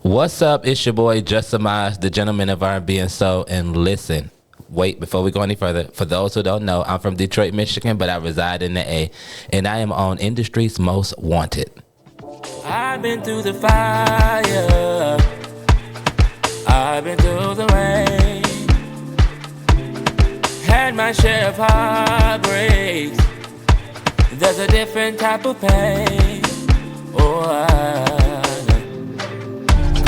What's up? It's your boy, Just Semaj, the gentleman of R&B and soul. And listen, wait, before we go any further, for those who don't know, I'm from Detroit, Michigan, but I reside in the A, and I am on Industry's Most Wanted. I've been through the fire, I've been through the rain, had my share of heartbreaks. There's a different type of pain. Oh, I'm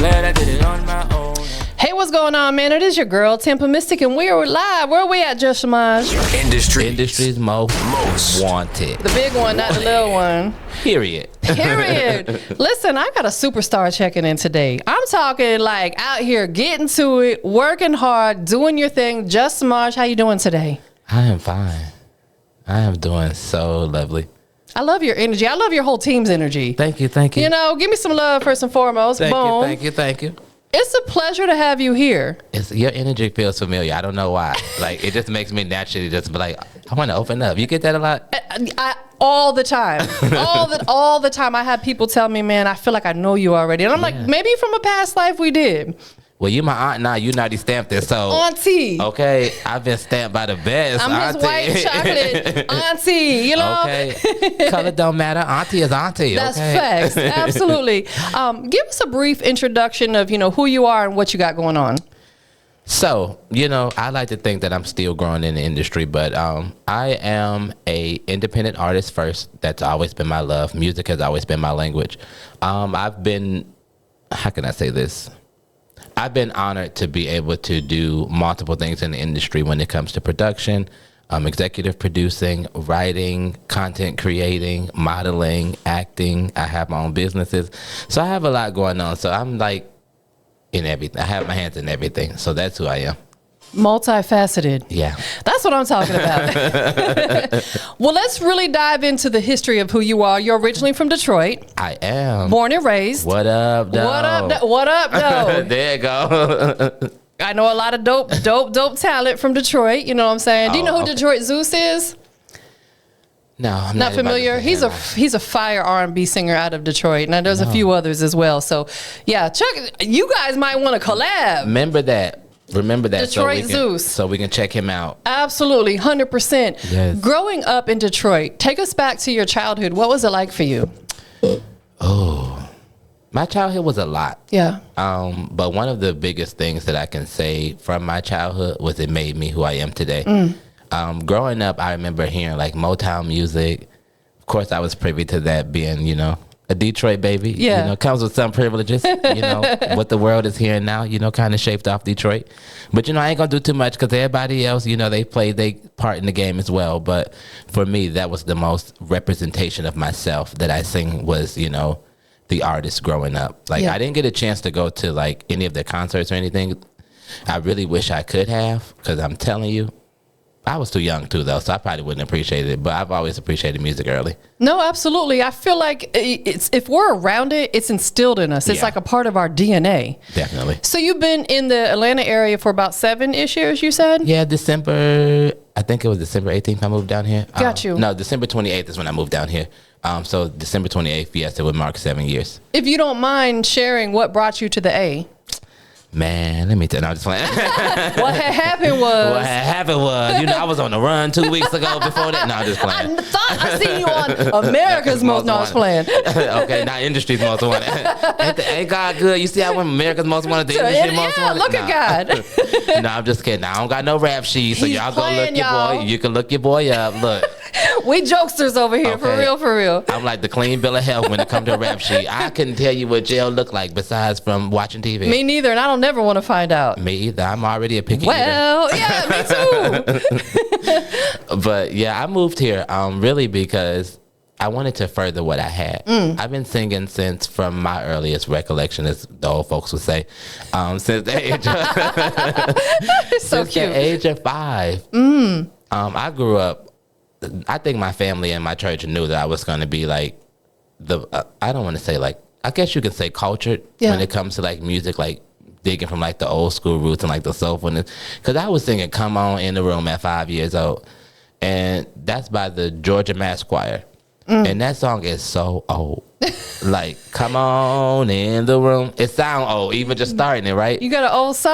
glad I did it on my own. Hey, what's going on, man? It is your girl, TampaMystic, and we are live. Where are we at, Just Semaj? Industry's Most Wanted. The big one, not the little one. Period. Listen, I got a superstar checking in today. I'm talking like out here getting to it, working hard, doing your thing. Just Semaj, how you doing today? I am fine. I am doing so lovely. I love your energy. I love your whole team's energy. Thank you. You know, give me some love first and foremost. Boom. Thank you. It's a pleasure to have you here. Your energy feels familiar. I don't know why. Like, it just makes me naturally just be like, I want to open up. You get that a lot? All the time. all the time. I have people tell me, man, I feel like I know you already. And I'm like, maybe from a past life we did. Well, you my aunt now. You already stamped it, so. Auntie. Okay, I've been stamped by the best. I'm his white chocolate auntie, you know? Okay. Color don't matter. Auntie is auntie. That's okay? facts. Absolutely. Give us a brief introduction of, who you are and what you got going on. So, I like to think that I'm still growing in the industry, but I am a independent artist first. That's always been my love. Music has always been my language. I've been, how can I say this? I've been honored to be able to do multiple things in the industry when it comes to production, executive producing, writing, content creating, modeling, acting. I have my own businesses. So I have a lot going on. So I'm like in everything. I have my hands in everything. So that's who I am. Multifaceted. Yeah. That's what I'm talking about. Well, let's really dive into the history of who you are. You're originally from Detroit. I am. Born and raised. What up, though? What up, though? There you go. I know a lot of dope talent from Detroit. You know what I'm saying? Do you know who Detroit Zeus is? No, I'm not familiar. He's a fire R&B singer out of Detroit. Now there's a few others as well. So yeah, you guys might want to collab. Remember that Detroit Zeus. So we can check him out. Absolutely, 100%. Yes. Growing up in Detroit, take us back to your childhood. What was it like for you? Oh, my childhood was a lot. Yeah. But one of the biggest things that I can say from my childhood was it made me who I am today. Growing up, I remember hearing like Motown music. Of course, I was privy to that being, a Detroit baby. Yeah. Comes with some privileges, what the world is hearing now, kind of shaped off Detroit. But, I ain't going to do too much because everybody else, they played their part in the game as well. But for me, that was the most representation of myself that I sing was, the artist growing up. Like, I didn't get a chance to go to, like, any of their concerts or anything. I really wish I could have because I'm telling you, I was too young too, though, so I probably wouldn't appreciate it. But I've always appreciated music early. No, absolutely. I feel like if we're around it, it's instilled in us. It's like a part of our DNA. Definitely. So you've been in the Atlanta area for about 7-ish years, you said? Yeah, I think it was December 18th I moved down here. Got you. No, December 28th is when I moved down here. So December 28th, yes, it would mark 7 years. If you don't mind sharing what brought you to the A. Man, let me tell you. No, I'm just playing. What had happened was, I was on the run 2 weeks ago before that. No, I'm just playing. I thought I seen you on America's Most. No, I was playing. Okay, not Industry's Most Wanted. Ain't God good? You see how when America's Most Wanted, the Industry's Most Wanted? Look at God. No, I'm just kidding. I don't got no rap sheet, so y'all go look your boy. You can look your boy up. Look. We jokesters over here, okay. For real. I'm like the clean bill of health when it comes to a rap sheet. I couldn't tell you what jail looked like besides from watching TV. Me neither, and I don't never want to find out. Me either. I'm already a picky eater. Yeah, me too. But yeah, I moved here really because I wanted to further what I had. I've been singing since from my earliest recollection, as the old folks would say, since the age of, since the age of 5. I grew up. I think my family and my church knew that I was going to be like I don't want to say like, I guess you could say cultured when it comes to like music, like digging from like the old school roots and like the soulfulness. Because I was singing Come On in the Room at 5 years old. And that's by the Georgia Mass Choir. And that song is so old. Like, come on in the room. It sound old, even just starting it, right? You got an old soul.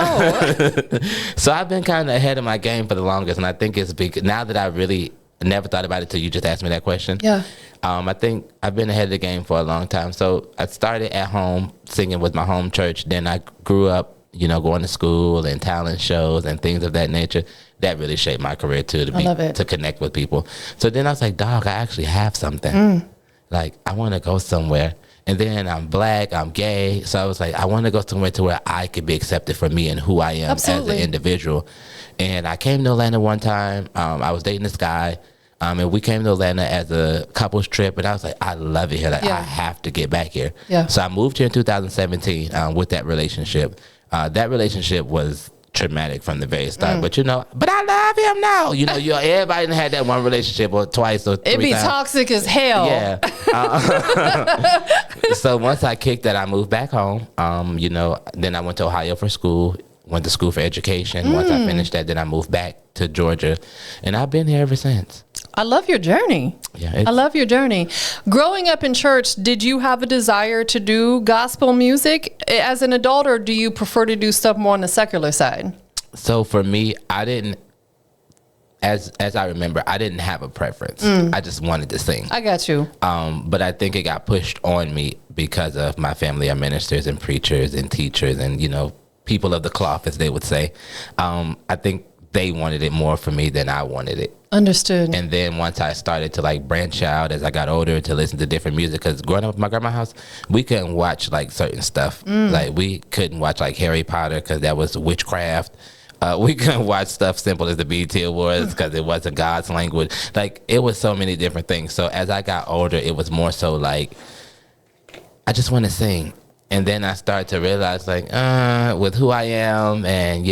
So I've been kind of ahead of my game for the longest, and I think it's big now that I really never thought about it till you just asked me that question. Yeah. I think I've been ahead of the game for a long time. So I started at home singing with my home church. Then I grew up, going to school and talent shows and things of that nature. That really shaped my career too, to connect with people. So then I was like, dog, I actually have something. Like, I want to go somewhere. And then I'm black, I'm gay. So I was like, I want to go somewhere to where I could be accepted for me and who I am as an individual. And I came to Atlanta one time. I was dating this guy. And we came to Atlanta as a couples trip, and I was like, I love it here. Like, I have to get back here. Yeah. So I moved here in 2017 with that relationship. That relationship was traumatic from the very start, but I love him now. Everybody done had that one relationship or twice or three times. It'd be toxic as hell. Yeah. So once I kicked that, I moved back home. Then I went to Ohio for school. Went to school for education. Once I finished that, then I moved back to Georgia, and I've been here ever since. I love your journey. Yeah, I love your journey. Growing up in church, did you have a desire to do gospel music as an adult, or do you prefer to do stuff more on the secular side? So for me, I didn't, as I remember, I didn't have a preference. I just wanted to sing. I got you. But I think it got pushed on me because of my family are ministers and preachers and teachers and, people of the cloth, as they would say. I think they wanted it more for me than I wanted it. Understood. And then once I started to branch out as I got older to listen to different music, because growing up at my grandma's house, we couldn't watch certain stuff. Like we couldn't watch Harry Potter because that was witchcraft. We couldn't watch stuff simple as the BET Awards because it wasn't God's language. It was so many different things. So as I got older, it was more so I just want to sing. And then I started to realize, with who I am and,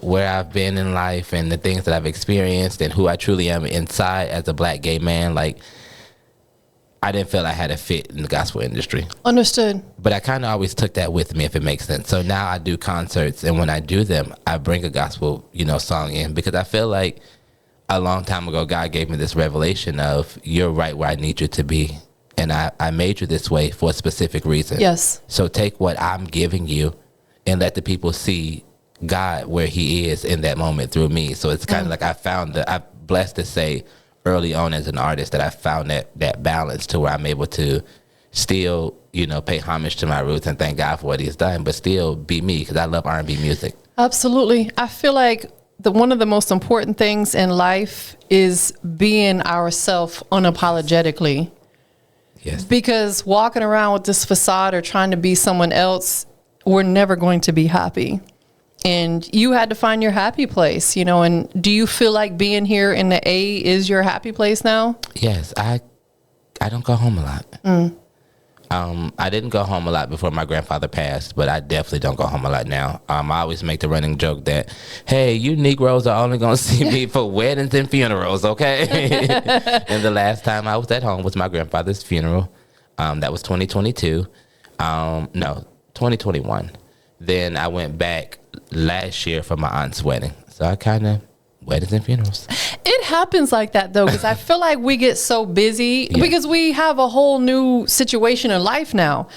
where I've been in life and the things that I've experienced and who I truly am inside as a black gay man, I didn't feel I had a fit in the gospel industry. Understood. But I kind of always took that with me, if it makes sense. So now I do concerts, and when I do them, I bring a gospel, song in, because I feel like a long time ago, God gave me this revelation of, you're right where I need you to be. And I made you this way for a specific reason. Yes. So take what I'm giving you and let the people see God where he is in that moment through me. So it's kind of I'm blessed to say early on as an artist that I found that balance to where I'm able to still, pay homage to my roots and thank God for what he's done, but still be me, because I love R&B music. Absolutely. I feel like one of the most important things in life is being ourselves unapologetically. Yes. Because walking around with this facade or trying to be someone else, we're never going to be happy. And you had to find your happy place, and do you feel like being here in the A is your happy place now? Yes. I don't go home a lot. I didn't go home a lot before my grandfather passed, but I definitely don't go home a lot now. I always make the running joke that, hey, you Negroes are only going to see me for weddings and funerals, okay? And the last time I was at home was my grandfather's funeral. That was 2022. 2021. Then I went back last year for my aunt's wedding. So I kind of weddings and funerals. It happens like that, though, because I feel like we get so busy because we have a whole new situation in life now.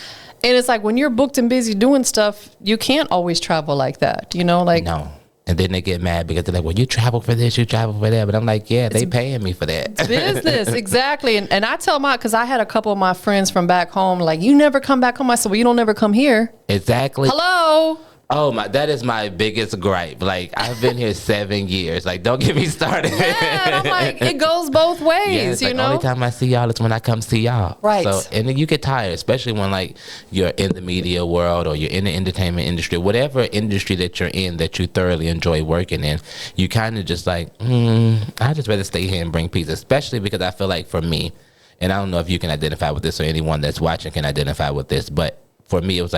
And it's like when you're booked and busy doing stuff, you can't always travel like that, No. And then they get mad because they're like, well, you travel for this, you travel for that. But I'm like, yeah, they paying me for that. It's business, exactly. And I tell because I had a couple of my friends from back home, you never come back home. I said, well, you don't never come here. Exactly. Hello. Oh my, that is my biggest gripe. I've been here 7 years. Don't get me started. Yeah, and I'm it goes both ways, yeah, only time I see y'all is when I come see y'all. Right. So, and then you get tired, especially when you're in the media world or you're in the entertainment industry, whatever industry that you're in that you thoroughly enjoy working in, you kind of just I just rather stay here and bring peace, especially because I feel like for me, and I don't know if you can identify with this or anyone that's watching can identify with this, but for me, it was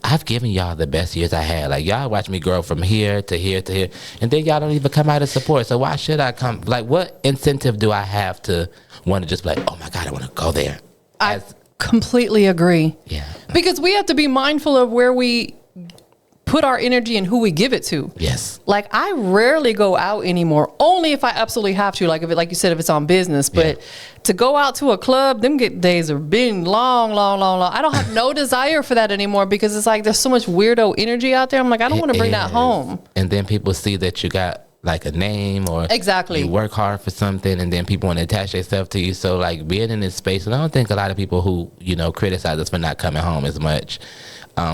I've given y'all the best years I had. Y'all watch me grow from here to here to here, and then y'all don't even come out of support. So why should I come? What incentive do I have to want to just be oh my God, I want to go there? I completely agree. Yeah. Because we have to be mindful of where we put our energy in who we give it to. Yes. Like, I rarely go out anymore, only if I absolutely have to, like, if it, like you said, if it's on business. But to go out to a club, them days are been long. I don't have no desire for that anymore, because it's like there's so much weirdo energy out there. I'm like, I don't want to bring that home. And then people see that you got like a name, or exactly, you work hard for something, and then people want to attach themselves to you. So like being in this space, and I don't think a lot of people who, you know, criticize us for not coming home as much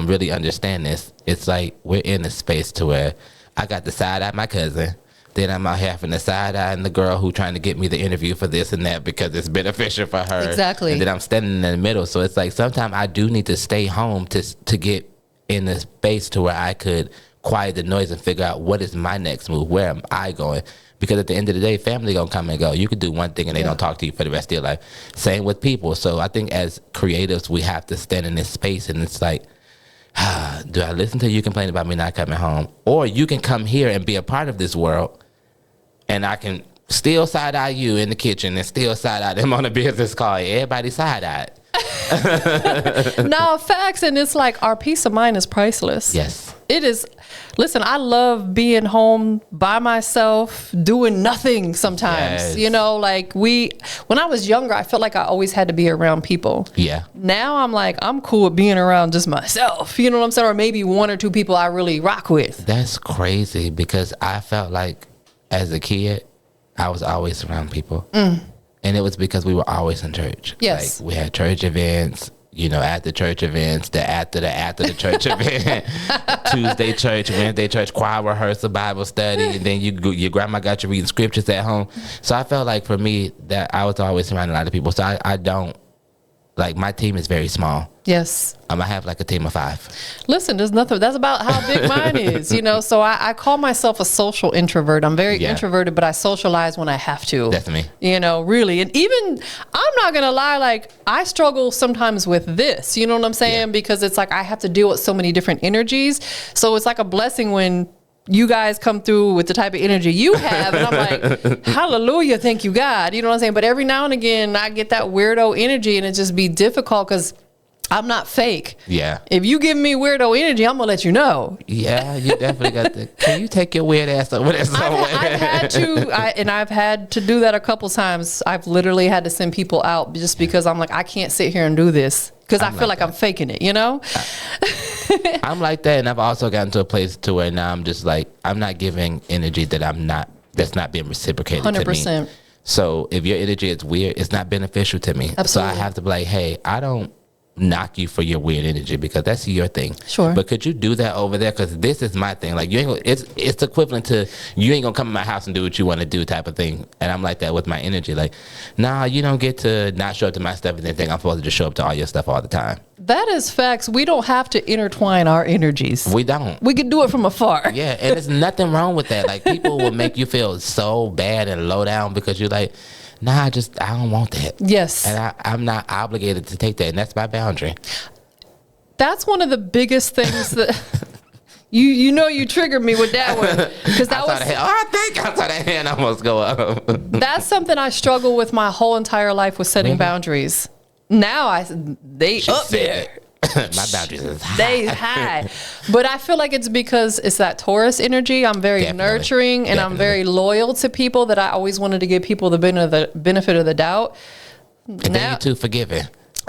really understand this. It's like we're in a space to where I got the side eye my cousin, then I'm out having the side eye and the girl who trying to get me the interview for this and that because it's beneficial for her. Exactly. And then I'm standing in the middle. So it's like sometimes I do need to stay home to get in a space to where I could quiet the noise and figure out what is my next move, where am I going, because at the end of the day, family gonna come and go. You could do one thing and they don't talk to you for the rest of your life. Same with people. So I think as creatives, we have to stand in this space, and it's like, do I listen to you complain about me not coming home, or you can come here and be a part of this world, and I can still side eye you in the kitchen and still side eye them on a business call. Everybody side eyed. No, facts. And it's like, our peace of mind is priceless. Yes, it is. Listen, I love being home by myself, doing nothing sometimes. Yes. You know, like when I was younger, I felt like I always had to be around people. Yeah. Now I'm like, I'm cool with being around just myself. You know what I'm saying? Or maybe one or two people I really rock with. That's crazy, because I felt like as a kid, I was always around people. And it was because we were always in church. Yes. Like we had church events, you know, after church events, after the church event, Tuesday church, Wednesday church, choir rehearsal, Bible study, and then your grandma got you reading scriptures at home. So I felt like for me that I was always around a lot of people. So I don't, like, my team is very small. Yes. I have like a team of 5. Listen, there's nothing. That's about how big mine is, you know. So I call myself a social introvert. I'm very introverted, but I socialize when I have to. Definitely. You know, really. And even, I'm not going to lie, like, I struggle sometimes with this, you know what I'm saying? Yeah. Because it's like I have to deal with so many different energies. So it's like a blessing when you guys come through with the type of energy you have, and I'm like, hallelujah, thank you, God. You know what I'm saying? But every now and again, I get that weirdo energy, and it just be difficult because I'm not fake. Yeah. If you give me weirdo energy, I'm gonna let you know. Yeah, you definitely got to. Can you take your weird ass over there somewhere? I've had to do that a couple times. I've literally had to send people out just because I'm like, I can't sit here and do this because I feel like I'm faking it, you know? I'm like that, and I've also gotten to a place to where now I'm just like, I'm not giving energy that's not being reciprocated 100%. To me. So if your energy is weird, it's not beneficial to me. Absolutely. So I have to be like, hey, I don't knock you for your weird energy because that's your thing. Sure. But could you do that over there? Because this is my thing. Like, you ain't gonna, it's equivalent to you ain't gonna come in my house and do what you want to do type of thing. And I'm like that with my energy. Like, nah, you don't get to not show up to my stuff and then think I'm supposed to just show up to all your stuff all the time. That is facts. We don't have to intertwine our energies. We don't. We can do it from afar. Yeah, and there's nothing wrong with that. Like, people will make you feel so bad and low down because you're like, nah, I don't want that. Yes. And I'm not obligated to take that, and that's my boundary. That's one of the biggest things that you know you triggered me with that one. Because that I saw that hand almost go up. That's something I struggle with my whole entire life, with setting boundaries. Now they up there. My boundaries is high. They high. But I feel like it's because it's that Taurus energy. I'm very nurturing and I'm very loyal to people, that I always wanted to give people the benefit of the doubt. And then you're too forgiving.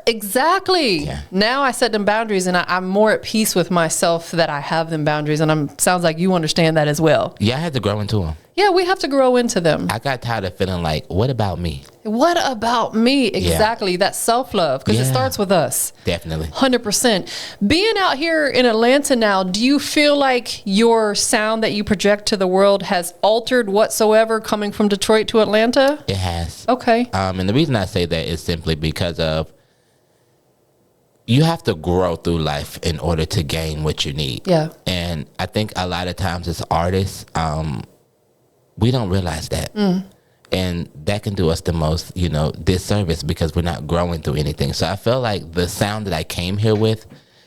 Exactly. Yeah. Now I set them boundaries, and I'm more at peace with myself that I have them boundaries. And sounds like you understand that as well. Yeah, I had to grow into them. Yeah, we have to grow into them. I got tired of feeling like, what about me? What about me? Exactly. Yeah. That self-love, because it starts with us. Definitely. 100%. Being out here in Atlanta now, do you feel like your sound that you project to the world has altered whatsoever coming from Detroit to Atlanta? It has. Okay. And the reason I say that is simply because of, you have to grow through life in order to gain what you need. Yeah. And I think a lot of times as artists, we don't realize that. And that can do us the most, disservice, because we're not growing through anything. So I feel like the sound that I came here with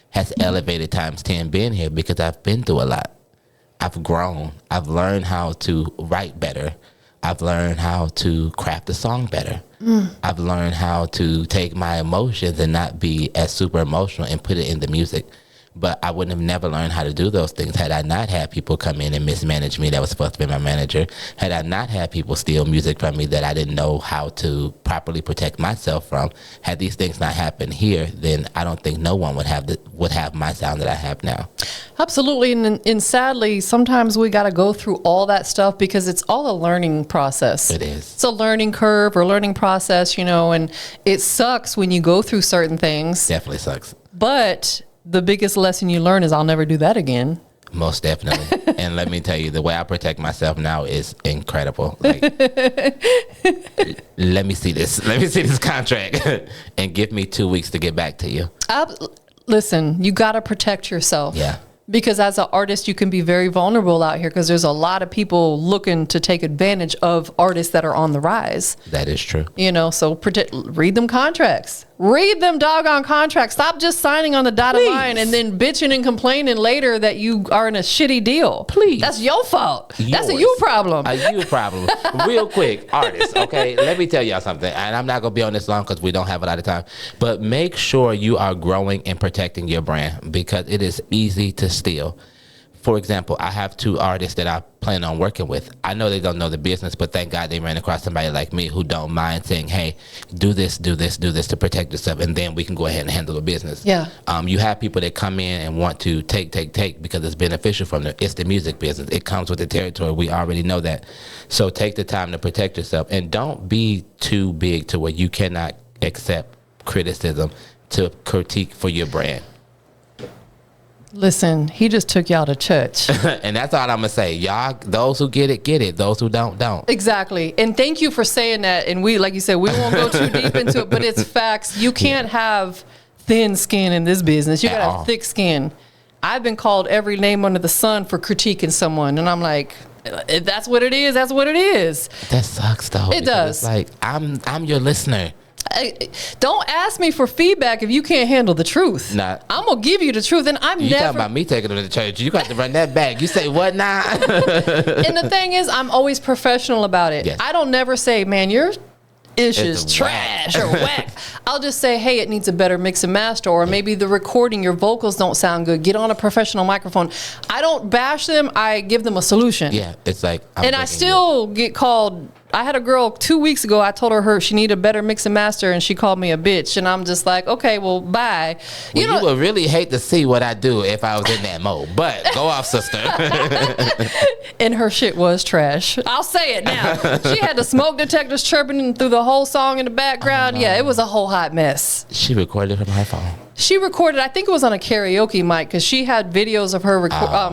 has elevated times 10 being here, because I've been through a lot. I've grown. I've learned how to write better. I've learned how to craft a song better. I've learned how to take my emotions and not be as super emotional and put it in the music, But I wouldn't have never learned how to do those things had I not had people come in and mismanage me that was supposed to be my manager. Had I not had people steal music from me that I didn't know how to properly protect myself from. Had these things not happened here, then I don't think no one would have my sound that I have now. Absolutely. And sadly, sometimes we got to go through all that stuff because it's all a learning process. It is. It's a learning curve or learning process, and it sucks when you go through certain things. Definitely sucks. But the biggest lesson you learn is I'll never do that again. Most definitely. And let me tell you, the way I protect myself now is incredible. Like, let me see this contract and give me 2 weeks to get back to you. Listen, you got to protect yourself. Yeah. Because as an artist, you can be very vulnerable out here because there's a lot of people looking to take advantage of artists that are on the rise. That is true. So read them contracts. Read them doggone contracts. Stop just signing on the dotted line and then bitching and complaining later that you are in a shitty deal. Please. That's your fault. That's a you problem. A you problem. Real quick, artists, okay? Let me tell y'all something. And I'm not going to be on this long because we don't have a lot of time. But make sure you are growing and protecting your brand because it is easy to steal. For example, I have 2 artists that I plan on working with. I know they don't know the business, but thank God they ran across somebody like me who don't mind saying, hey, do this to protect yourself, and then we can go ahead and handle the business. Yeah. You have people that come in and want to take because it's beneficial from them. It's the music business. It comes with the territory. We already know that. So take the time to protect yourself, and don't be too big to where you cannot accept criticism to critique for your brand. Listen, he just took y'all to church. And that's all I'm going to say. Y'all, those who get it. Those who don't. Exactly. And thank you for saying that. And we, like you said, we won't go too deep into it, but it's facts. You can't have thin skin in this business. You got to have thick skin. I've been called every name under the sun for critiquing someone. And I'm like, if that's what it is, that's what it is. That sucks, though. It does. It's like, I'm your listener. Don't ask me for feedback if you can't handle the truth. Nah. I'm going to give you the truth. And You talking about me taking them to church. You got to run that back. You say, what now? And the thing is, I'm always professional about it. Yes. I don't never say, man, your ish is trash or whack. I'll just say, hey, it needs a better mix and master, or maybe the recording, your vocals don't sound good. Get on a professional microphone. I don't bash them. I give them a solution. Yeah, it's like, I still get called. I had a girl 2 weeks ago. I told her she needed a better mix and master, and she called me a bitch. And I'm just like, okay, well, bye. You would really hate to see what I do if I was in that mode. But go off, sister. And her shit was trash. I'll say it now. She had the smoke detectors chirping through the whole song in the background. Yeah, it was a whole hot mess. She recorded from her phone. She recorded, I think it was on a karaoke mic, because she had videos of her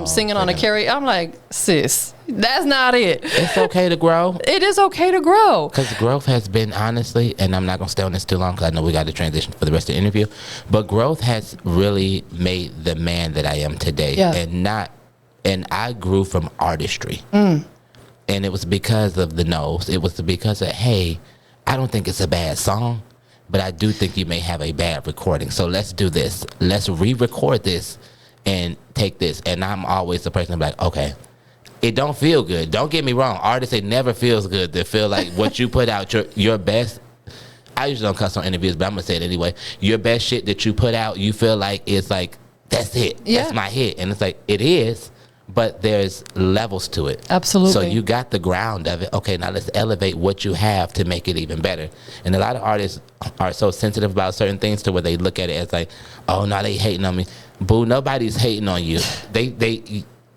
singing on a karaoke. I'm like, sis, that's not it. It's okay to grow. It is okay to grow. Because growth has been, honestly, and I'm not going to stay on this too long because I know we got to transition for the rest of the interview, but growth has really made the man that I am today. Yeah. And I grew from artistry. And it was because of the no's. It was because of, hey, I don't think it's a bad song, but I do think you may have a bad recording. So let's do this. Let's re-record this and take this. And I'm always the person like, okay, it don't feel good. Don't get me wrong. Artists, it never feels good to feel like what you put out, your best. I usually don't cuss on interviews, but I'm going to say it anyway. Your best shit that you put out, you feel like it's like, that's it. Yeah. That's my hit. And it's like, it is, but there's levels to it. Absolutely. So you got the ground of it. Okay, now let's elevate what you have to make it even better. And a lot of artists are so sensitive about certain things to where they look at it as like, oh, no, they hating on me. Boo, nobody's hating on you.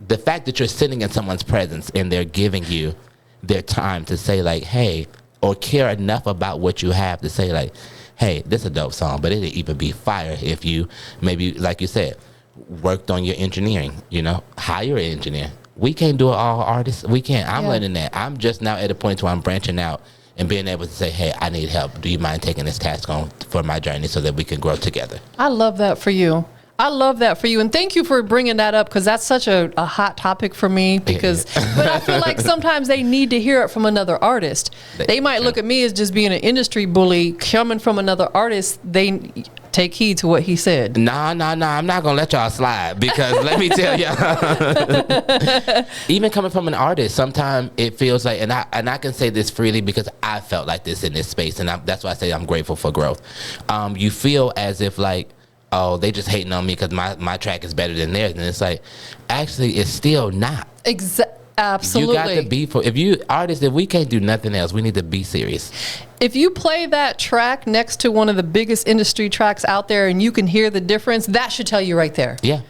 The fact that you're sitting in someone's presence and they're giving you their time to say like, hey, or care enough about what you have to say like, hey, this is a dope song, but it'd even be fire if you maybe, like you said, worked on your engineering, hire an engineer. We can't do it all, artists. We can't. I'm learning that. I'm just now at a point where I'm branching out and being able to say, hey, I need help. Do you mind taking this task on for my journey so that we can grow together? I love that for you. And thank you for bringing that up, because that's such a hot topic for me, because but I feel like sometimes they need to hear it from another artist. They might look at me as just being an industry bully. Coming from another artist, they take heed to what he said. Nah, I'm not gonna let y'all slide, because let me tell y'all, even coming from an artist, sometimes it feels like, and I can say this freely because I felt like this in this space, and that's why I say I'm grateful for growth. You feel as if like, oh, they just hating on me because my track is better than theirs. And it's like, actually, it's still not. Absolutely. You got to be if we can't do nothing else, we need to be serious. If you play that track next to one of the biggest industry tracks out there and you can hear the difference, that should tell you right there. Yeah.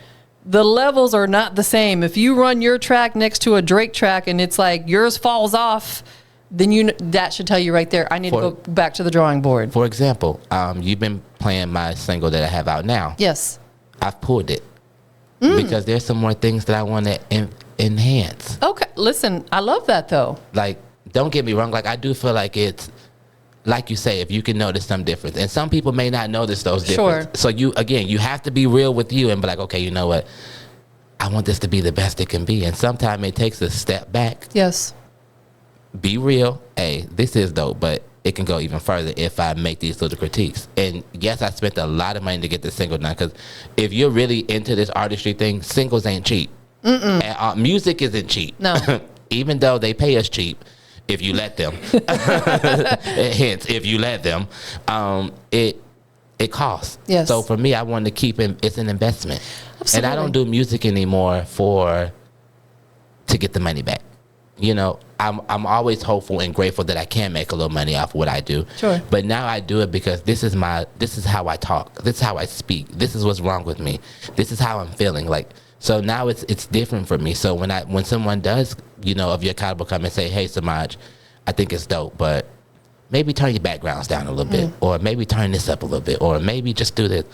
The levels are not the same. If you run your track next to a Drake track and it's like yours falls off, then that should tell you right there, I need to go back to the drawing board. For example, you've been playing my single that I have out now. Yes. I've pulled it because there's some more things that I want to enhance. Okay. Listen, I love that though. Like, don't get me wrong. Like, I do feel like it's, like you say, if you can notice some difference. And some people may not notice those differences. So you have to be real with you and be like, okay, you know what? I want this to be the best it can be. And sometimes it takes a step back. Yes. Be real. Hey, this is dope, but it can go even further if I make these little critiques. And yes, I spent a lot of money to get this single done, because if you're really into this artistry thing, singles ain't cheap. And, music isn't cheap. No. Even though they pay us cheap, if you let them. Hence, if you let them, it costs. Yes. So for me, I wanted to keep it. It's an investment. Absolutely. And I don't do music anymore to get the money back. You know, I'm always hopeful and grateful that I can make a little money off what I do. Sure. But now I do it because this is how I talk. This is how I speak. This is what's wrong with me. This is how I'm feeling. Like, so now it's different for me. So when someone does, you know, of your caliber come and say, hey, Semaj, I think it's dope, but maybe turn your backgrounds down a little bit, or maybe turn this up a little bit, or maybe just do this.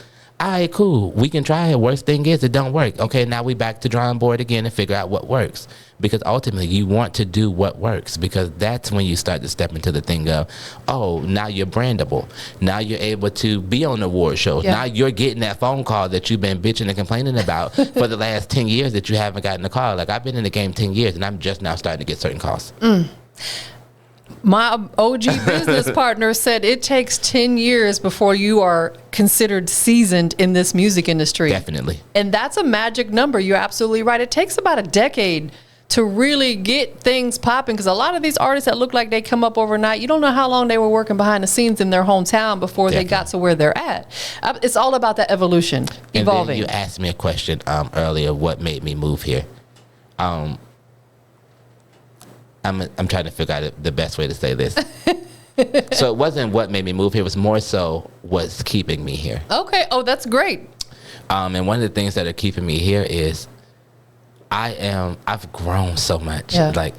All right, cool. We can try it. Worst thing is it don't work. Okay, now we back to drawing board again and figure out what works. Because ultimately you want to do what works, because that's when you start to step into the thing of, oh, now you're brandable. Now you're able to be on award shows. Yeah. Now you're getting that phone call that you've been bitching and complaining about for the last 10 years that you haven't gotten a call. Like, I've been in the game 10 years and I'm just now starting to get certain calls. My OG business partner said it takes 10 years before you are considered seasoned in this music industry. Definitely. And that's a magic number. You're absolutely right. It takes about a decade to really get things popping, because a lot of these artists that look like they come up overnight, you don't know how long they were working behind the scenes in their hometown before Definitely. They got to where they're at. It's all about that evolution, evolving. And then you asked me a question earlier, what made me move here? I'm trying to figure out the best way to say this. So it wasn't what made me move here. It was more so what's keeping me here. Okay. Oh, that's great. And one of the things that are keeping me here is I've grown so much. Yeah. Like,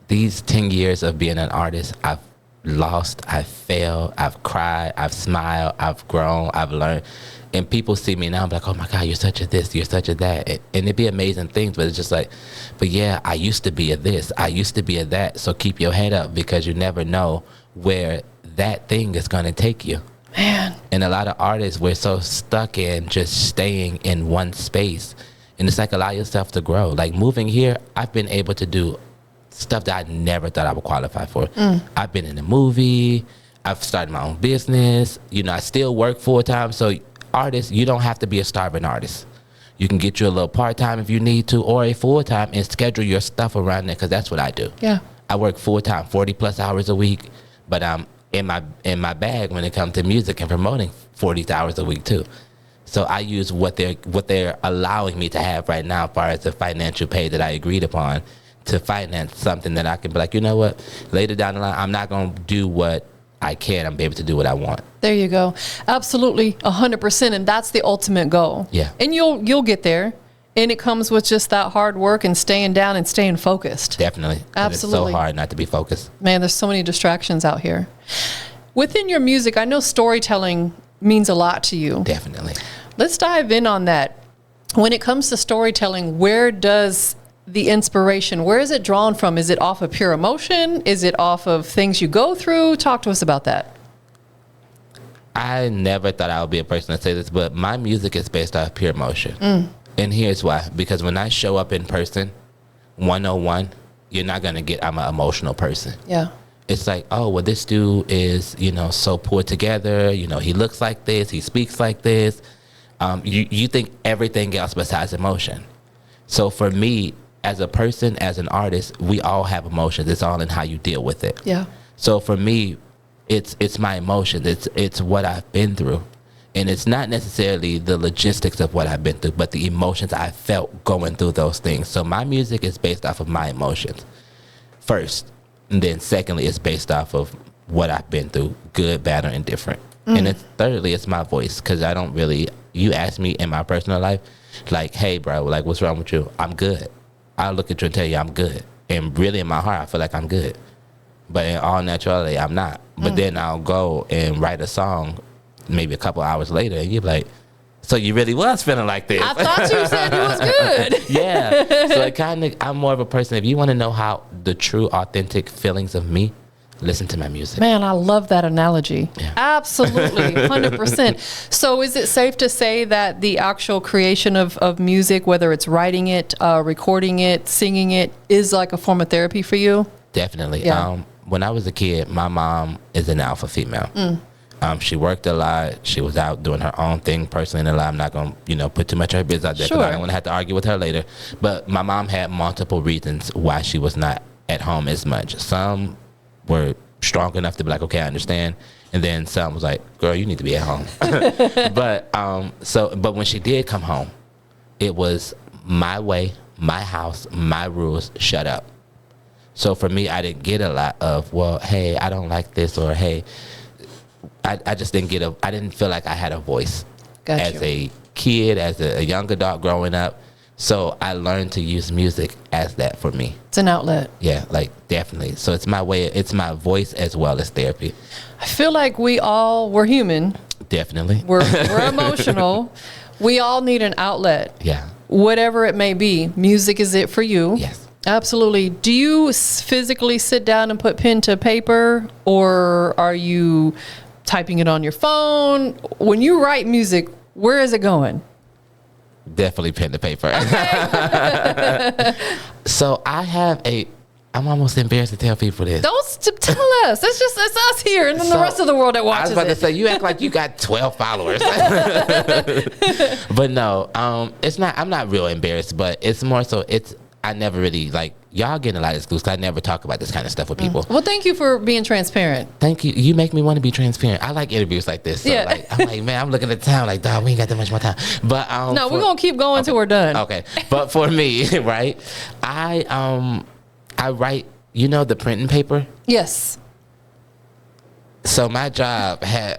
these 10 years of being an artist, I've lost, I've failed, I've cried, I've smiled, I've grown, I've learned. And people see me now, I'm like, oh my God, you're such a this, you're such a that. And it'd be amazing things, but it's just like, but yeah, I used to be a this, I used to be a that. So keep your head up, because you never know where that thing is going to take you. Man. And a lot of artists, we're so stuck in just staying in one space. And it's like, allow yourself to grow. Like, moving here, I've been able to do stuff that I never thought I would qualify for. I've been in a movie. I've started my own business. You know, I still work full time. So artists, you don't have to be a starving artist. You can get you a little part-time if you need to, or a full-time, and schedule your stuff around it, because that's what I do. Yeah. I work full-time, 40 plus hours a week, but I'm in my bag when it comes to music and promoting 40 hours a week too. So I use what they're allowing me to have right now, as far as the financial pay that I agreed upon, to finance something that I can be like, you know what, later down the line, I'm not going to do what I can. I'm able to do what I want. There you go. Absolutely, 100%. And that's the ultimate goal. Yeah. And you'll get there. And it comes with just that hard work and staying down and staying focused. Definitely. Absolutely. And it's so hard not to be focused. Man, there's so many distractions out here. Within your music, I know storytelling means a lot to you. Definitely. Let's dive in on that. When it comes to storytelling, where does the inspiration, where is it drawn from? Is it off of pure emotion? Is it off of things you go through? Talk to us about that. I never thought I would be a person to say this, but my music is based off pure emotion. And here's why. Because when I show up in person, 101, you're not going to get, I'm an emotional person. Yeah. It's like, oh, well, this dude is, you know, so put together. You know, he looks like this. He speaks like this. You think everything else besides emotion. So for me, as a person, as an artist, we all have emotions. It's all in how you deal with it. Yeah. So for me, it's my emotions. It's what I've been through. And it's not necessarily the logistics of what I've been through, but the emotions I felt going through those things. So my music is based off of my emotions first. And then secondly, it's based off of what I've been through, good, bad, or indifferent. And then thirdly, it's my voice, because I don't really, you ask me in my personal life, like, hey, bro, like, what's wrong with you? I'm good. I'll look at you and tell you I'm good. And really in my heart, I feel like I'm good. But in all naturality, I'm not. But then I'll go and write a song maybe a couple hours later, and you're like, so you really was feeling like this. I thought you said you was good. Yeah. So it kind of, I'm more of a person, if you want to know how the true, authentic feelings of me, listen to my music. Man, I love that analogy. Yeah. Absolutely, 100%. So is it safe to say that the actual creation of music, whether it's writing it, recording it, singing it, is like a form of therapy for you? Definitely. Yeah. When I was a kid, my mom is an alpha female. She worked a lot. She was out doing her own thing personally in her life. I'm not going to, put too much of her business out there, because I don't want to have to argue with her later. But my mom had multiple reasons why she was not at home as much. Some were strong enough to be like, okay, I understand. And then some was like, girl, you need to be at home. But when she did come home, it was my way, my house, my rules, shut up. So for me, I didn't get a lot of, well, hey, I don't like this, or hey, I just didn't I didn't feel like I had a voice as a kid, as a young adult growing up. So I learned to use music as that for me. It's an outlet. Yeah, like definitely. So it's my way, it's my voice as well as therapy. I feel like we're human. Definitely. We're emotional. We all need an outlet. Yeah. Whatever it may be. Music is it for you. Yes. Absolutely. Do you physically sit down and put pen to paper, or are you typing it on your phone? When you write music, where is it going? Definitely pen to paper. Okay. So I'm almost embarrassed to tell people this. Don't tell us. It's us here, and then the rest of the world that watches it. I was about to say, you act like you got 12 followers. But no, it's not. I'm not real embarrassed, but it's more so, I never really, like, y'all getting a lot of exclusives. I never talk about this kind of stuff with people. Well, thank you for being transparent. Thank you. You make me want to be transparent. I like interviews like this. So Yeah. like, I'm like, man, I'm looking at the time like, dog, we ain't got that much more time. But No, we're gonna keep going till we're done. Okay. But for me, right, I write, the printing paper. Yes. So my job had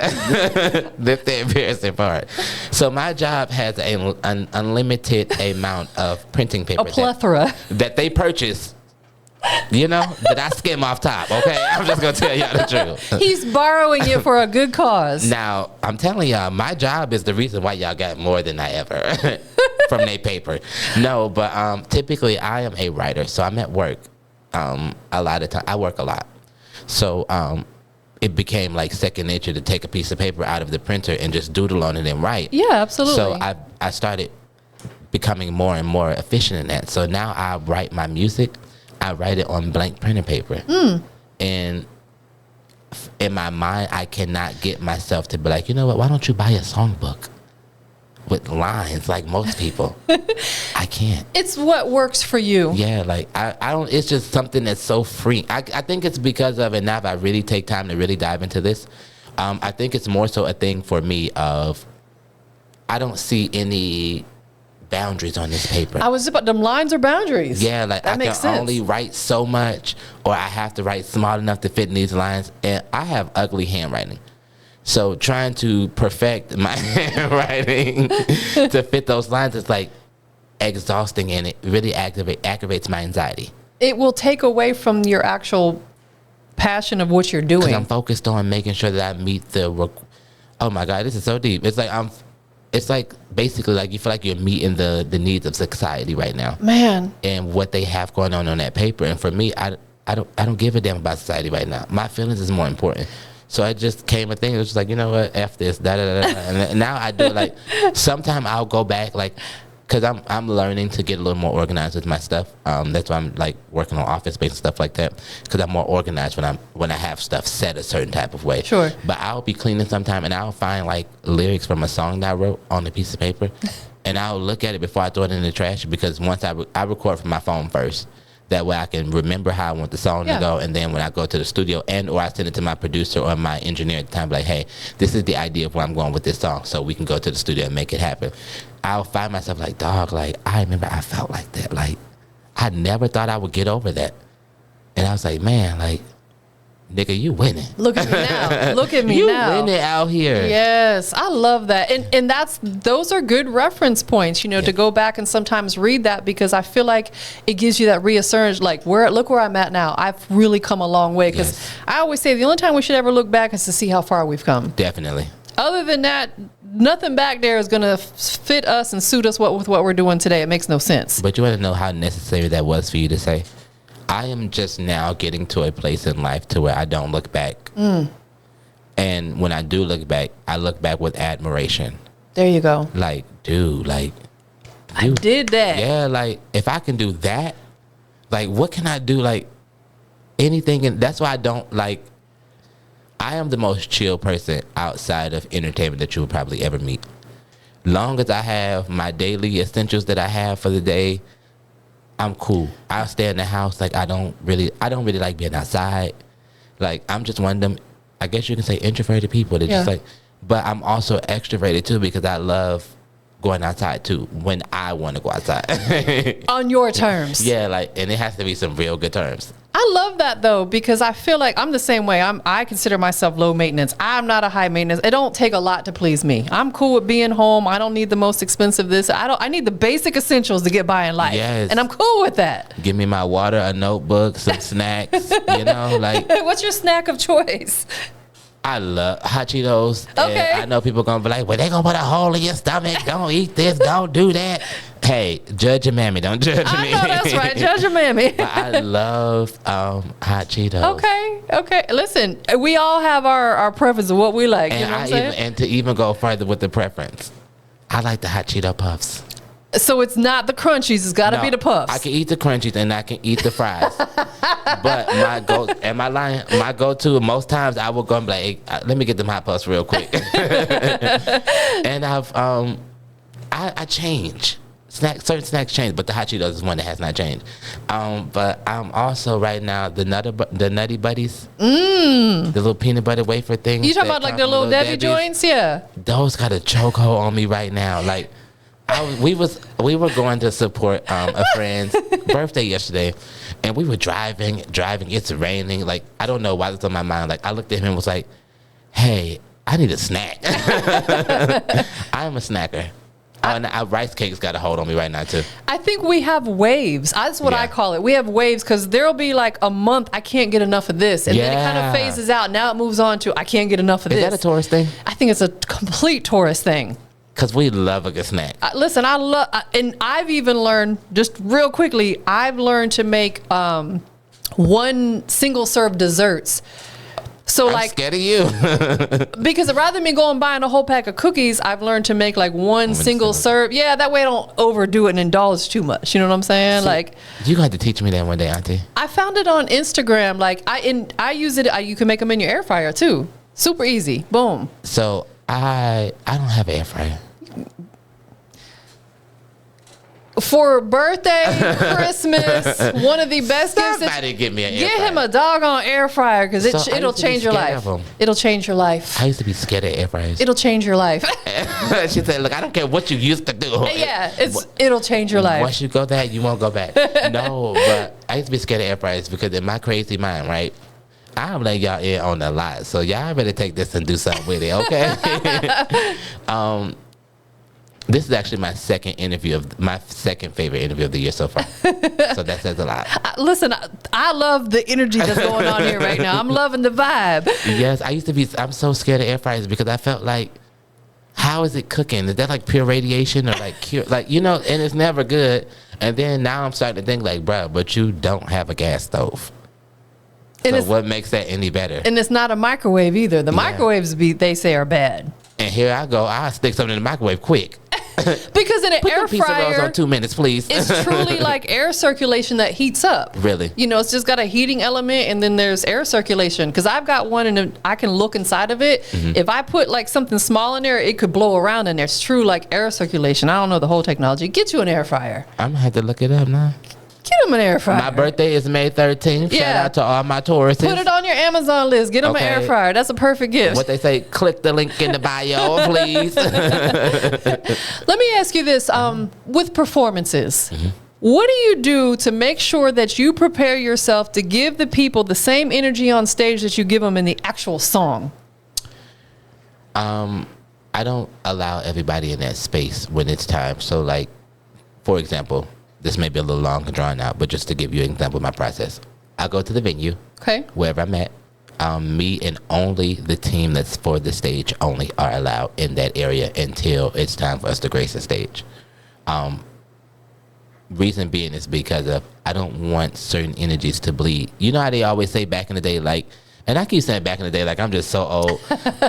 that's the embarrassing part. So my job has an unlimited amount of printing paper. A plethora. That they purchase. That I skim off top. Okay, I'm just gonna tell y'all the truth. He's borrowing it for a good cause. Now I'm telling y'all, my job is the reason why y'all got more than I ever from their paper. No, but typically I am a writer, so I'm at work. A lot of time I work a lot, so it became like second nature to take a piece of paper out of the printer and just doodle on it and write. Yeah, absolutely. So I started becoming more and more efficient in that. So now I write my music. I write it on blank printer paper. And in my mind, I cannot get myself to be like, you know what, why don't you buy a songbook with lines like most people? I can't. It's what works for you. Yeah, like I don't, it's just something that's so free. I think it's because of, and now if I really take time to really dive into this, I think it's more so a thing for me of, I don't see any boundaries on this paper. Them lines are boundaries. Yeah, like that I can only write so much, or I have to write small enough to fit in these lines, and I have ugly handwriting. So trying to perfect my handwriting to fit those lines is like exhausting, and it really aggravates my anxiety. It will take away from your actual passion of what you're doing. Because I'm focused on making sure that I meet oh my God, this is so deep. It's like basically like you feel like you're meeting the needs of society right now. Man. And what they have going on that paper. And for me, I don't give a damn about society right now. My feelings is more important. So I just came a thing. It was just like, you know what, F this, da da da. And now I do it like, sometime I'll go back, like, because I'm learning to get a little more organized with my stuff. That's why I'm like working on office space and stuff like that, because I'm more organized when I have stuff set a certain type of way. Sure. But I'll be cleaning sometime, and I'll find like lyrics from a song that I wrote on a piece of paper, and I'll look at it before I throw it in the trash, because once I record from my phone first. That way I can remember how I want the song to go. And then when I go to the studio or I send it to my producer or my engineer at the time, like, hey, this is the idea of where I'm going with this song. So we can go to the studio and make it happen. I'll find myself like, dog, like, I remember I felt like that. Like, I never thought I would get over that. And I was like, man, like, nigga, you winning. Look at me now. Look at me now. You winning out here. Yes, I love that. And those are good reference points, to go back and sometimes read that, because I feel like it gives you that reassurance, like, look where I'm at now. I've really come a long way. Because I always say the only time we should ever look back is to see how far we've come. Definitely. Other than that, nothing back there is going to fit us and suit us with what we're doing today. It makes no sense. But you want to know how necessary that was for you to say? I am just now getting to a place in life to where I don't look back. And when I do look back, I look back with admiration. There you go. Like, dude, like, I did that. Yeah, like, if I can do that, like, what can I do? Like, anything. And that's why I don't, like, I am the most chill person outside of entertainment that you will probably ever meet. Long as I have my daily essentials that I have for the day, I'm cool. I'll stay in the house. Like, I don't really like being outside. Like, I'm just one of them, I guess you can say, introverted people that just like, but I'm also extroverted too, because I love going outside too when I want to go outside. On your terms. Yeah, like, and it has to be some real good terms. I love that though, because I feel like I'm the same way. I consider myself low maintenance. I'm not a high maintenance. It don't take a lot to please me. I'm cool with being home. I don't need the most expensive this. I need the basic essentials to get by in life. Yes. And I'm cool with that. Give me my water, a notebook, some snacks, like. What's your snack of choice? I love hot Cheetos. Okay. And I know people gonna be like, well, they gonna put a hole in your stomach. Don't eat this. Don't do that. Hey, judge your mammy. Don't judge me. I know that's right. Judge your mammy. But I love hot Cheetos. Okay. Listen, we all have our preference of what we like. And you know what I'm saying? And to even go further with the preference, I like the hot Cheeto puffs. So it's not the crunchies. It's got to be the puffs. I can eat the crunchies and I can eat the fries. But my go-to, most times I will go and be like, hey, let me get them hot puffs real quick. And I change. Certain snacks change, but the hot Cheetos is one that has not changed. But I'm also right now the Nutty Buddies, the little peanut butter wafer things. You talking about like the little Debbie joints? Yeah. Those got a chokehold on me right now. Like, we were going to support a friend's birthday yesterday, and we were driving. It's raining. Like, I don't know why it's on my mind. Like, I looked at him and was like, "Hey, I need a snack." I am a snacker. And rice cakes got a hold on me right now too. I think we have waves. That's what I call it. We have waves because there'll be like a month I can't get enough of this, and then it kind of phases out. Now it moves on to I can't get enough of this. Is that a Taurus thing? I think it's a complete Taurus thing. Because we love a good snack. Listen, and I've even learned, just real quickly, I've learned to make one single serve desserts. So I'm scared of you. Because rather than me going buying a whole pack of cookies, I've learned to make like one single serve. Yeah, that way I don't overdo it and indulge too much. You know what I'm saying? So like, you got to teach me that one day, Auntie. I found it on Instagram. Like I use it. You can make them in your air fryer too. Super easy. Boom. So I don't have an air fryer. For birthday, Christmas, one of the best gifts. Somebody give me an air fryer. Get him a doggone air fryer because it'll change your life. It'll change your life. I used to be scared of air fryers. It'll change your life. She said, "Look, I don't care what you used to do. Yeah, it'll change your life. Once you go there, you won't go back." No, but I used to be scared of air fryers because in my crazy mind, right? I'm letting y'all in on a lot, so y'all better take this and do something with it, okay? This is actually my second favorite interview of the year so far. So that says a lot. Listen, I love the energy that's going on here right now. I'm loving the vibe. Yes, I'm so scared of air fryers because I felt like, how is it cooking? Is that like pure radiation or like and it's never good. And then now I'm starting to think like, bruh, but you don't have a gas stove. So what makes that any better? And it's not a microwave either. The microwaves, they say, are bad. And here I go. I'll stick something in the microwave quick. Because in an air fryer, put the piece of rolls on 2 minutes, please. It's truly like air circulation that heats up. Really? It's just got a heating element, and then there's air circulation. Because I've got one, and I can look inside of it. Mm-hmm. If I put like something small in there, it could blow around in there. It's true like air circulation. I don't know the whole technology. Get you an air fryer. I'm gonna have to look it up now. Get them an air fryer. My birthday is May 13th. Yeah. Shout out to all my tourists. Put it on your Amazon list. Get them an air fryer. That's a perfect gift. What they say, click the link in the bio, please. Let me ask you this. With performances, what do you do to make sure that you prepare yourself to give the people the same energy on stage that you give them in the actual song? I don't allow everybody in that space when it's time. So, like, for example, this may be a little long and drawn out, but just to give you an example of my process. I go to the venue, wherever I'm at. Me and only the team that's for the stage only are allowed in that area until it's time for us to grace the stage. Reason being is because of I don't want certain energies to bleed. You know how they always say back in the day, like, and I keep saying back in the day, like I'm just so old. I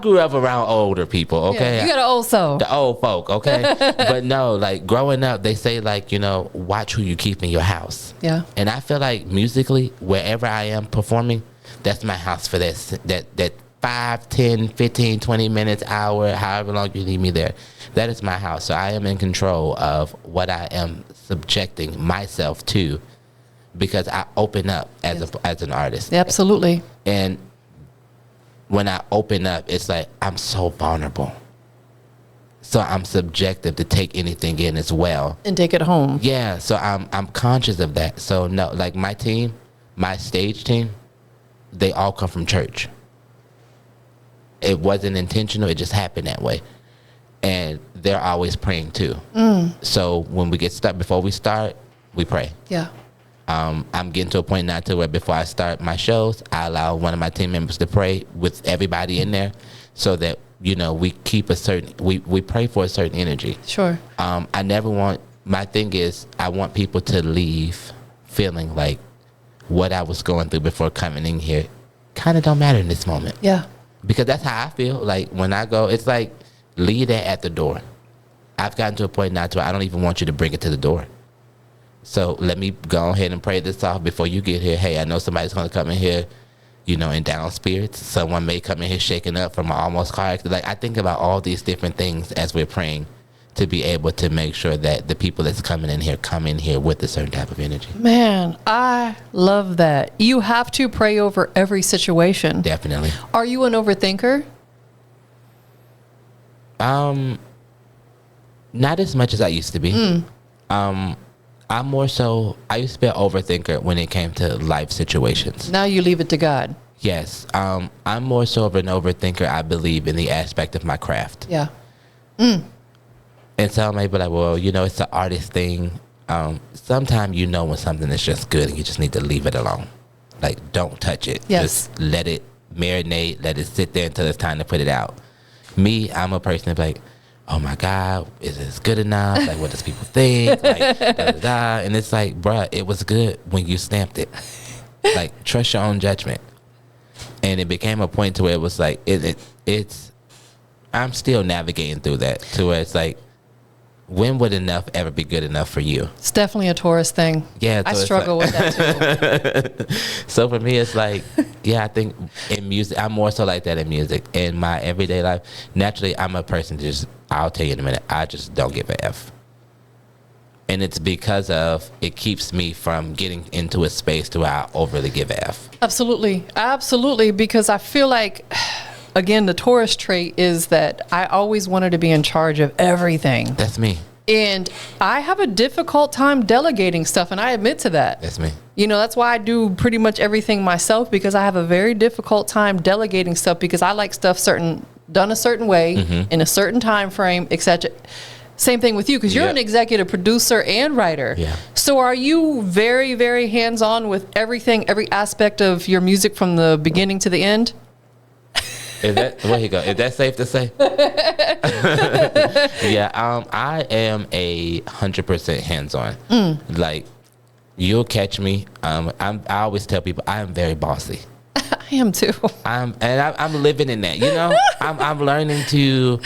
grew up around older people, okay? Yeah, you got an old soul. The old folk, okay? But no, like growing up, they say like, you know, watch who you keep in your house. Yeah. And I feel like musically, wherever I am performing, that's my house for that 5, 10, 15, 20 minutes, hour, however long you need me there. That is my house. So I am in control of what I am subjecting myself to because I open up as an artist. Absolutely. And when I open up, it's like I'm so vulnerable. So I'm subjective to take anything in as well. And take it home. Yeah, so I'm conscious of that. So no, like my team, my stage team, they all come from church. It wasn't intentional, it just happened that way. And they're always praying too. So when we get started, before we start, we pray. Yeah. I'm getting to a point now to where before I start my shows, I allow one of my team members to pray with everybody in there so that, you know, we keep a certain, we pray for a certain energy. Sure. I never want, my thing is I want people to leave feeling like what I was going through before coming in here kind of don't matter in this moment. Yeah. Because that's how I feel. Like when I go, it's like leave that at the door. I've gotten to a point now to where I don't even want you to bring it to the door. So let me go ahead and pray this off before you get here. Hey, I know somebody's going to come in here, you know, in down spirits. Someone may come in here shaking up from an almost car accident. Like I think about all these different things as we're praying to be able to make sure that the people that's coming in here come in here with a certain type of energy. Man, I love that. You have to pray over every situation. Definitely. Are you an overthinker? Not as much as I used to be. I'm more so, I used to be an overthinker when it came to life situations. Now you leave it to God. Yes. I'm more so of an overthinker, I believe, in the aspect of my craft. Yeah. And some may be like, well, you know, it's an artist thing. Sometimes you know when something is just good and you just need to leave it alone. Like, don't touch it. Yes. Just let it marinate, let it sit there until it's time to put it out. Me, I'm a person that's like, oh my God, is this good enough? Like, what does people think? Like, da-da-da. And it's like, bruh, it was good when you stamped it. Like, trust your own judgment. And it became a point to where it was like, it's, I'm still navigating through that to where it's like, when would enough ever be good enough for you? It's definitely a Taurus thing. Yeah. I struggle with that too. So for me, it's like, yeah, I think in music, I'm more so like that in music. In my everyday life, naturally, I'm a person just, I'll tell you in a minute, I just don't give a F. And it's because of, it keeps me from getting into a space to where I overly give a F. Absolutely. Absolutely. Because I feel like, again, the Taurus trait is that I always wanted to be in charge of everything. That's me. And I have a difficult time delegating stuff, and I admit to that. That's me. You know, that's why I do pretty much everything myself, because I have a very difficult time delegating stuff because I like stuff done a certain way, in a certain time frame, etc. Same thing with you, because you're an executive producer and writer. Yeah. So are you very, very hands-on with everything, every aspect of your music from the beginning to the end? Is that, where you go? Is that safe to say? Yeah, I am 100% hands-on. Like, you'll catch me. I always tell people I am very bossy. I am too. I'm living in that. You know, I'm learning to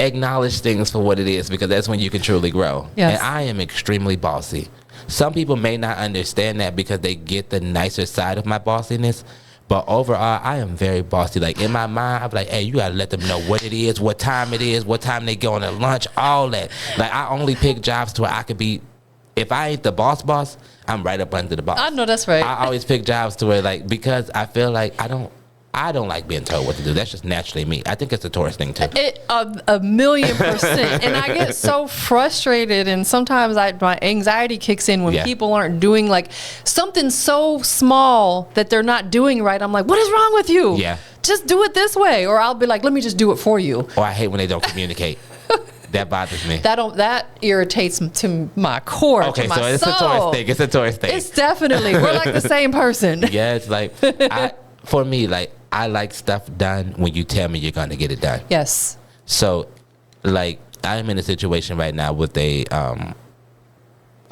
acknowledge things for what it is, because that's when you can truly grow. Yes. And I am extremely bossy. Some people may not understand that because they get the nicer side of my bossiness. But overall, I am very bossy. Like, in my mind, I'm like, hey, you got to let them know what it is, what time they go on their lunch, all that. Like, I only pick jobs to where I could be if I ain't the boss, I'm right up under the boss. I know that's right. I always pick jobs to where, like, because I feel like I don't like being told what to do. That's just naturally me. I think it's a Taurus thing too. A million percent. And I get so frustrated, and sometimes my anxiety kicks in when people aren't doing like something so small that they're not doing right. I'm like, what is wrong with you? Yeah. Just do it this way. Or I'll be like, let me just do it for you. Or I hate when they don't communicate. That bothers me. That irritates to my core. Okay, to my so it's soul. a Taurus thing. It's a Taurus thing. It's definitely, we're like the same person. Yeah, it's like, for me, like, I like stuff done when you tell me you're going to get it done. Yes. So, like, I'm in a situation right now with a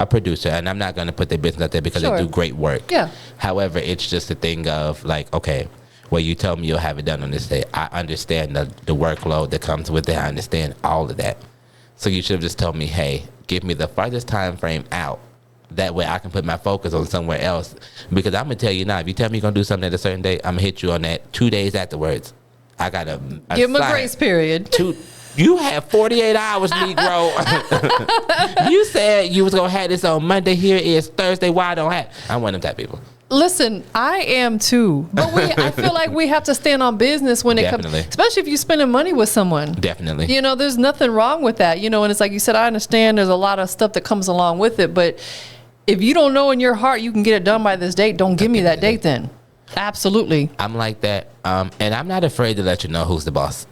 producer, and I'm not going to put their business out there because they do great work. Yeah. However, it's just a thing of, like, okay, well, you told me you'll have it done on this day. I understand the workload that comes with it. I understand all of that. So you should have just told me, hey, give me the farthest time frame out. That way I can put my focus on somewhere else. Because I'm going to tell you now, if you tell me you're going to do something at a certain day, I'm going to hit you on that 2 days afterwards. I got to give them a grace period. You have 48 hours, Negro. You said you was going to have this on Monday. Here is Thursday. Why I don't have? I'm one of them type of people. Listen, I am too, but I feel like we have to stand on business when it comes, especially if you're spending money with someone. Definitely. You know, there's nothing wrong with that. You know, and it's like you said, I understand there's a lot of stuff that comes along with it, but if you don't know in your heart you can get it done by this date, don't give me that date then. Absolutely. I'm like that, and I'm not afraid to let you know who's the boss.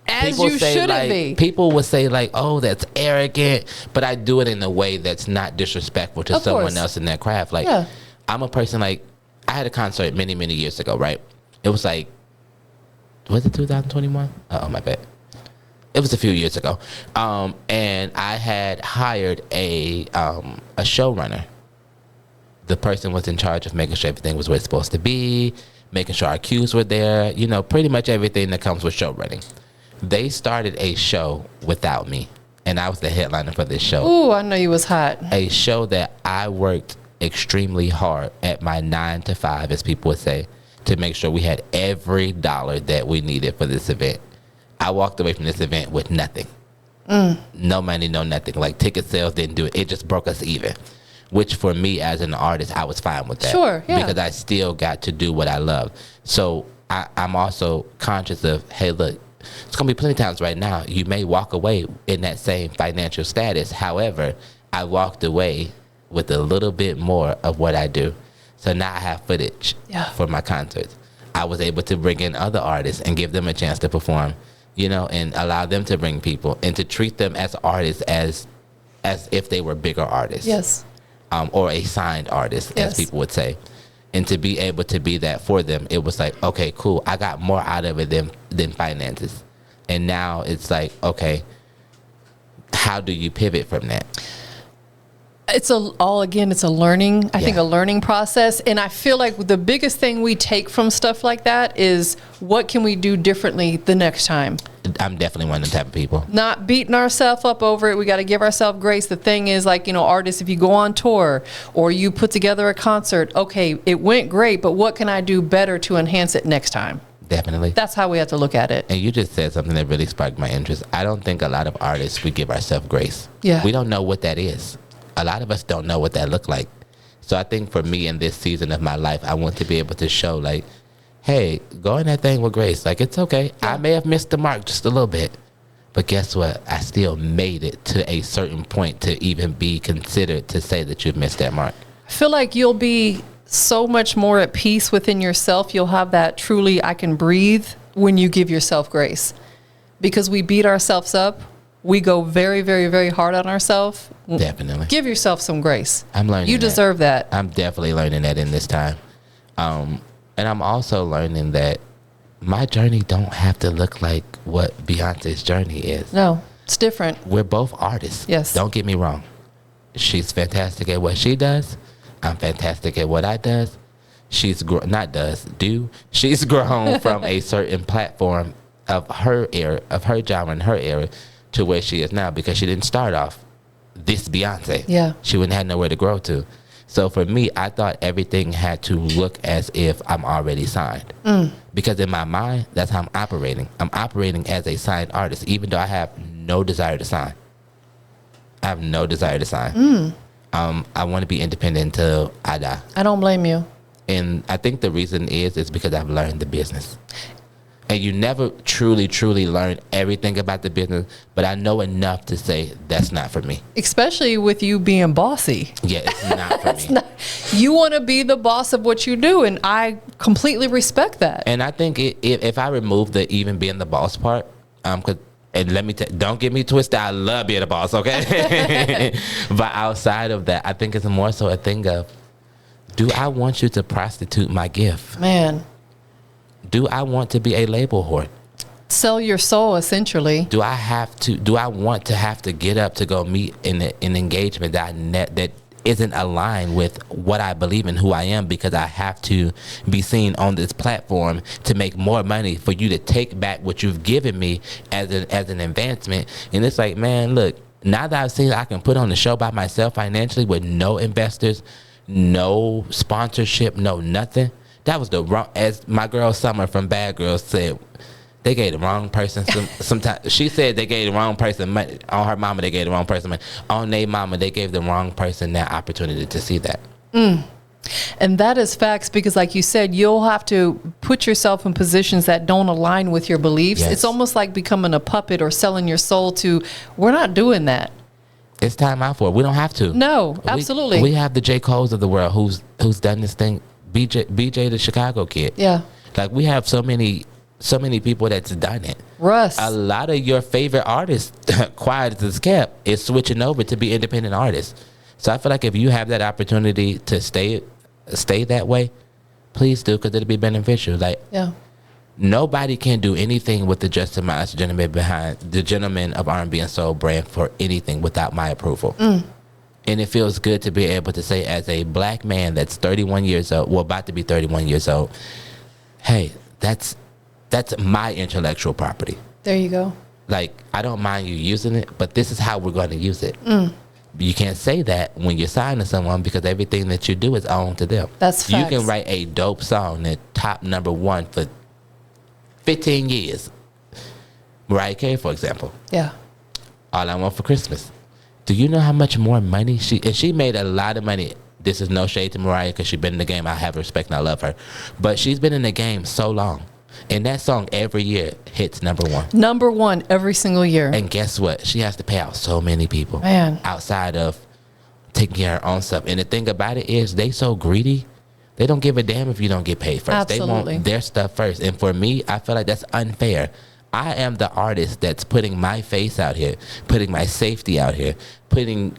As you shouldn't like, be. People would say like, oh, that's arrogant, but I do it in a way that's not disrespectful to someone else in that craft. Like, I'm a person, like, I had a concert many, many years ago, right? It was like, was it 2021? Oh, my bad. It was a few years ago. And I had hired a showrunner. The person was in charge of making sure everything was where it's supposed to be, making sure our cues were there, you know, pretty much everything that comes with show running. They started a show without me, and I was the headliner for this show. Ooh, I know you was hot. A show that I worked extremely hard at my 9 to 5, as people would say, to make sure we had every dollar that we needed for this event. I walked away from this event with nothing. No money, no nothing. Like, ticket sales didn't do it. It just broke us even, which for me as an artist, I was fine with that. Sure, yeah. Because I still got to do what I love. So I'm also conscious of, hey, look, it's going to be plenty of times right now you may walk away in that same financial status. However, I walked away with a little bit more of what I do. So now I have footage for my concerts. I was able to bring in other artists and give them a chance to perform, you know, and allow them to bring people and to treat them as artists as if they were bigger artists. Yes. Or a signed artist, as people would say. And to be able to be that for them, it was like, okay, cool. I got more out of it than finances. And now it's like, okay, how do you pivot from that? It's a learning, I think a learning process. And I feel like the biggest thing we take from stuff like that is what can we do differently the next time? I'm definitely one of the type of people. Not beating ourselves up over it. We got to give ourselves grace. The thing is, like, you know, artists, if you go on tour or you put together a concert, okay, it went great, but what can I do better to enhance it next time? Definitely. That's how we have to look at it. And you just said something that really sparked my interest. I don't think a lot of artists, we give ourselves grace. Yeah. We don't know what that is. A lot of us don't know what that look like. So I think for me in this season of my life, I want to be able to show, like, hey, go in that thing with grace. Like, it's okay. I may have missed the mark just a little bit, but guess what? I still made it to a certain point to even be considered to say that you've missed that mark. I feel like you'll be so much more at peace within yourself. You'll have that truly I can breathe when you give yourself grace. Because we beat ourselves up. We go very, very, very hard on ourselves. Definitely. Give yourself some grace. I'm learning You deserve that. I'm definitely learning that in this time. And I'm also learning that my journey don't have to look like what Beyonce's journey is. No, it's different. We're both artists. Yes. Don't get me wrong. She's fantastic at what she does. I'm fantastic at what I does. She's grown from a certain platform of her era, of her genre and her era, to where she is now, because she didn't start off this Beyonce. Yeah. She wouldn't have nowhere to grow to. So for me, I thought everything had to look as if I'm already signed. Because in my mind, that's how I'm operating. I'm operating as a signed artist, even though I have no desire to sign. I have no desire to sign. I want to be independent until I die. I don't blame you. And I think the reason is because I've learned the business. And you never truly learn everything about the business, but I know enough to say that's not for me. Especially with you being bossy. Yeah, it's not for me. You want to be the boss of what you do, and I completely respect that. And I think if I remove the even being the boss part, and let me don't get me twisted, I love being a boss, okay? But outside of that, I think it's more so a thing of, do I want you to prostitute my gift? Man. Do I want to be a label whore? Sell your soul, essentially. Do I want to have to get up to go meet in an engagement that isn't aligned with what I believe in, who I am, because I have to be seen on this platform to make more money for you to take back what you've given me as an advancement? And it's like, man, look, now that I've seen I can put on the show by myself financially with no investors, no sponsorship, no nothing. That was the wrong, as my girl Summer from Bad Girls said, they gave the wrong person sometimes. She said they gave the wrong person money. On her mama, they gave the wrong person money. On their mama, they gave the wrong person that opportunity to see that. And that is facts, because like you said, you'll have to put yourself in positions that don't align with your beliefs. Yes. It's almost like becoming a puppet or selling your soul to, we're not doing that. It's time out for it. We don't have to. No, absolutely. We have the J. Cole's of the world who's done this thing. BJ the Chicago kid. Yeah. Like, we have so many people that's done it. Russ. A lot of your favorite artists, quiet as it's kept, is switching over to be independent artists. So I feel like if you have that opportunity to stay that way, please do, because it'll be beneficial. Like, yeah. Nobody can do anything with the Justin Miles gentleman behind the gentleman of R&B and soul brand for anything without my approval. And it feels good to be able to say, as a black man that's 31 years old, well, about to be 31 years old, hey, that's my intellectual property. There you go. Like, I don't mind you using it, but this is how we're going to use it. You can't say that when you're signing someone, because everything that you do is owned to them. That's facts. You can write a dope song that top #1 for 15 years. Mariah Carey, for example. Yeah. All I Want for Christmas. Do you know how much more money she made? A lot of money. This is no shade to Mariah, because she's been in the game. I have respect and I love her. But she's been in the game so long. And that song every year hits #1. #1 every single year. And guess what? She has to pay out so many people. Man. Outside of taking care of her own stuff. And the thing about it is, they so greedy. They don't give a damn if you don't get paid first. Absolutely. They want their stuff first. And for me, I feel like that's unfair. I am the artist that's putting my face out here, putting my safety out here, putting,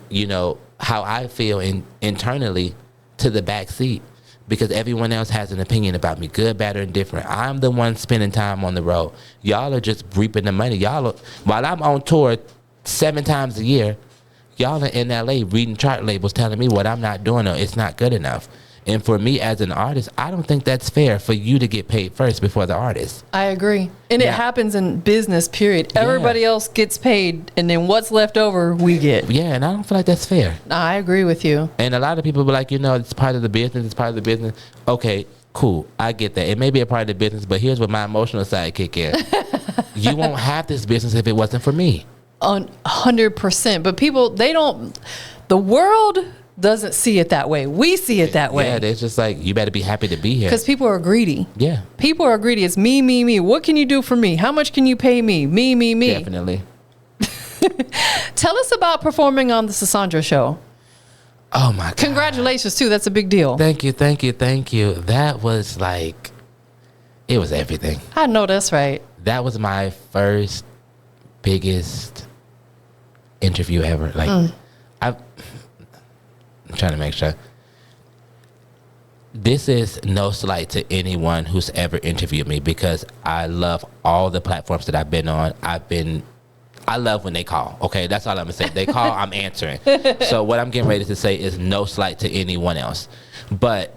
how I feel internally to the back seat, because everyone else has an opinion about me, good, bad, or indifferent. I'm the one spending time on the road. Y'all are just reaping the money. While I'm on tour 7 times a year, y'all are in LA reading chart labels telling me what I'm not doing or it's not good enough. And for me as an artist, I don't think that's fair for you to get paid first before the artist. I agree. And it happens in business, period. Everybody else gets paid, and then what's left over, we get. Yeah, and I don't feel like that's fair. I agree with you. And a lot of people be like, it's part of the business, it's part of the business. Okay, cool, I get that. It may be a part of the business, but here's where my emotional side kick in. You won't have this business if it wasn't for me. 100%. But people, the world doesn't see it that way. We see it that way. Yeah, it's just like, you better be happy to be here. Because people are greedy. Yeah. People are greedy. It's me, me, me. What can you do for me? How much can you pay me? Me, me, me. Definitely. Tell us about performing on the Sasandra show. Oh my God. Congratulations too. That's a big deal. Thank you. That was like, it was everything. I know that's right. That was my first biggest interview ever. Like, I'm trying to make sure. This is no slight to anyone who's ever interviewed me, because I love all the platforms that I've been on. I love when they call. Okay, that's all I'm gonna say. They call, I'm answering. So what I'm getting ready to say is no slight to anyone else, but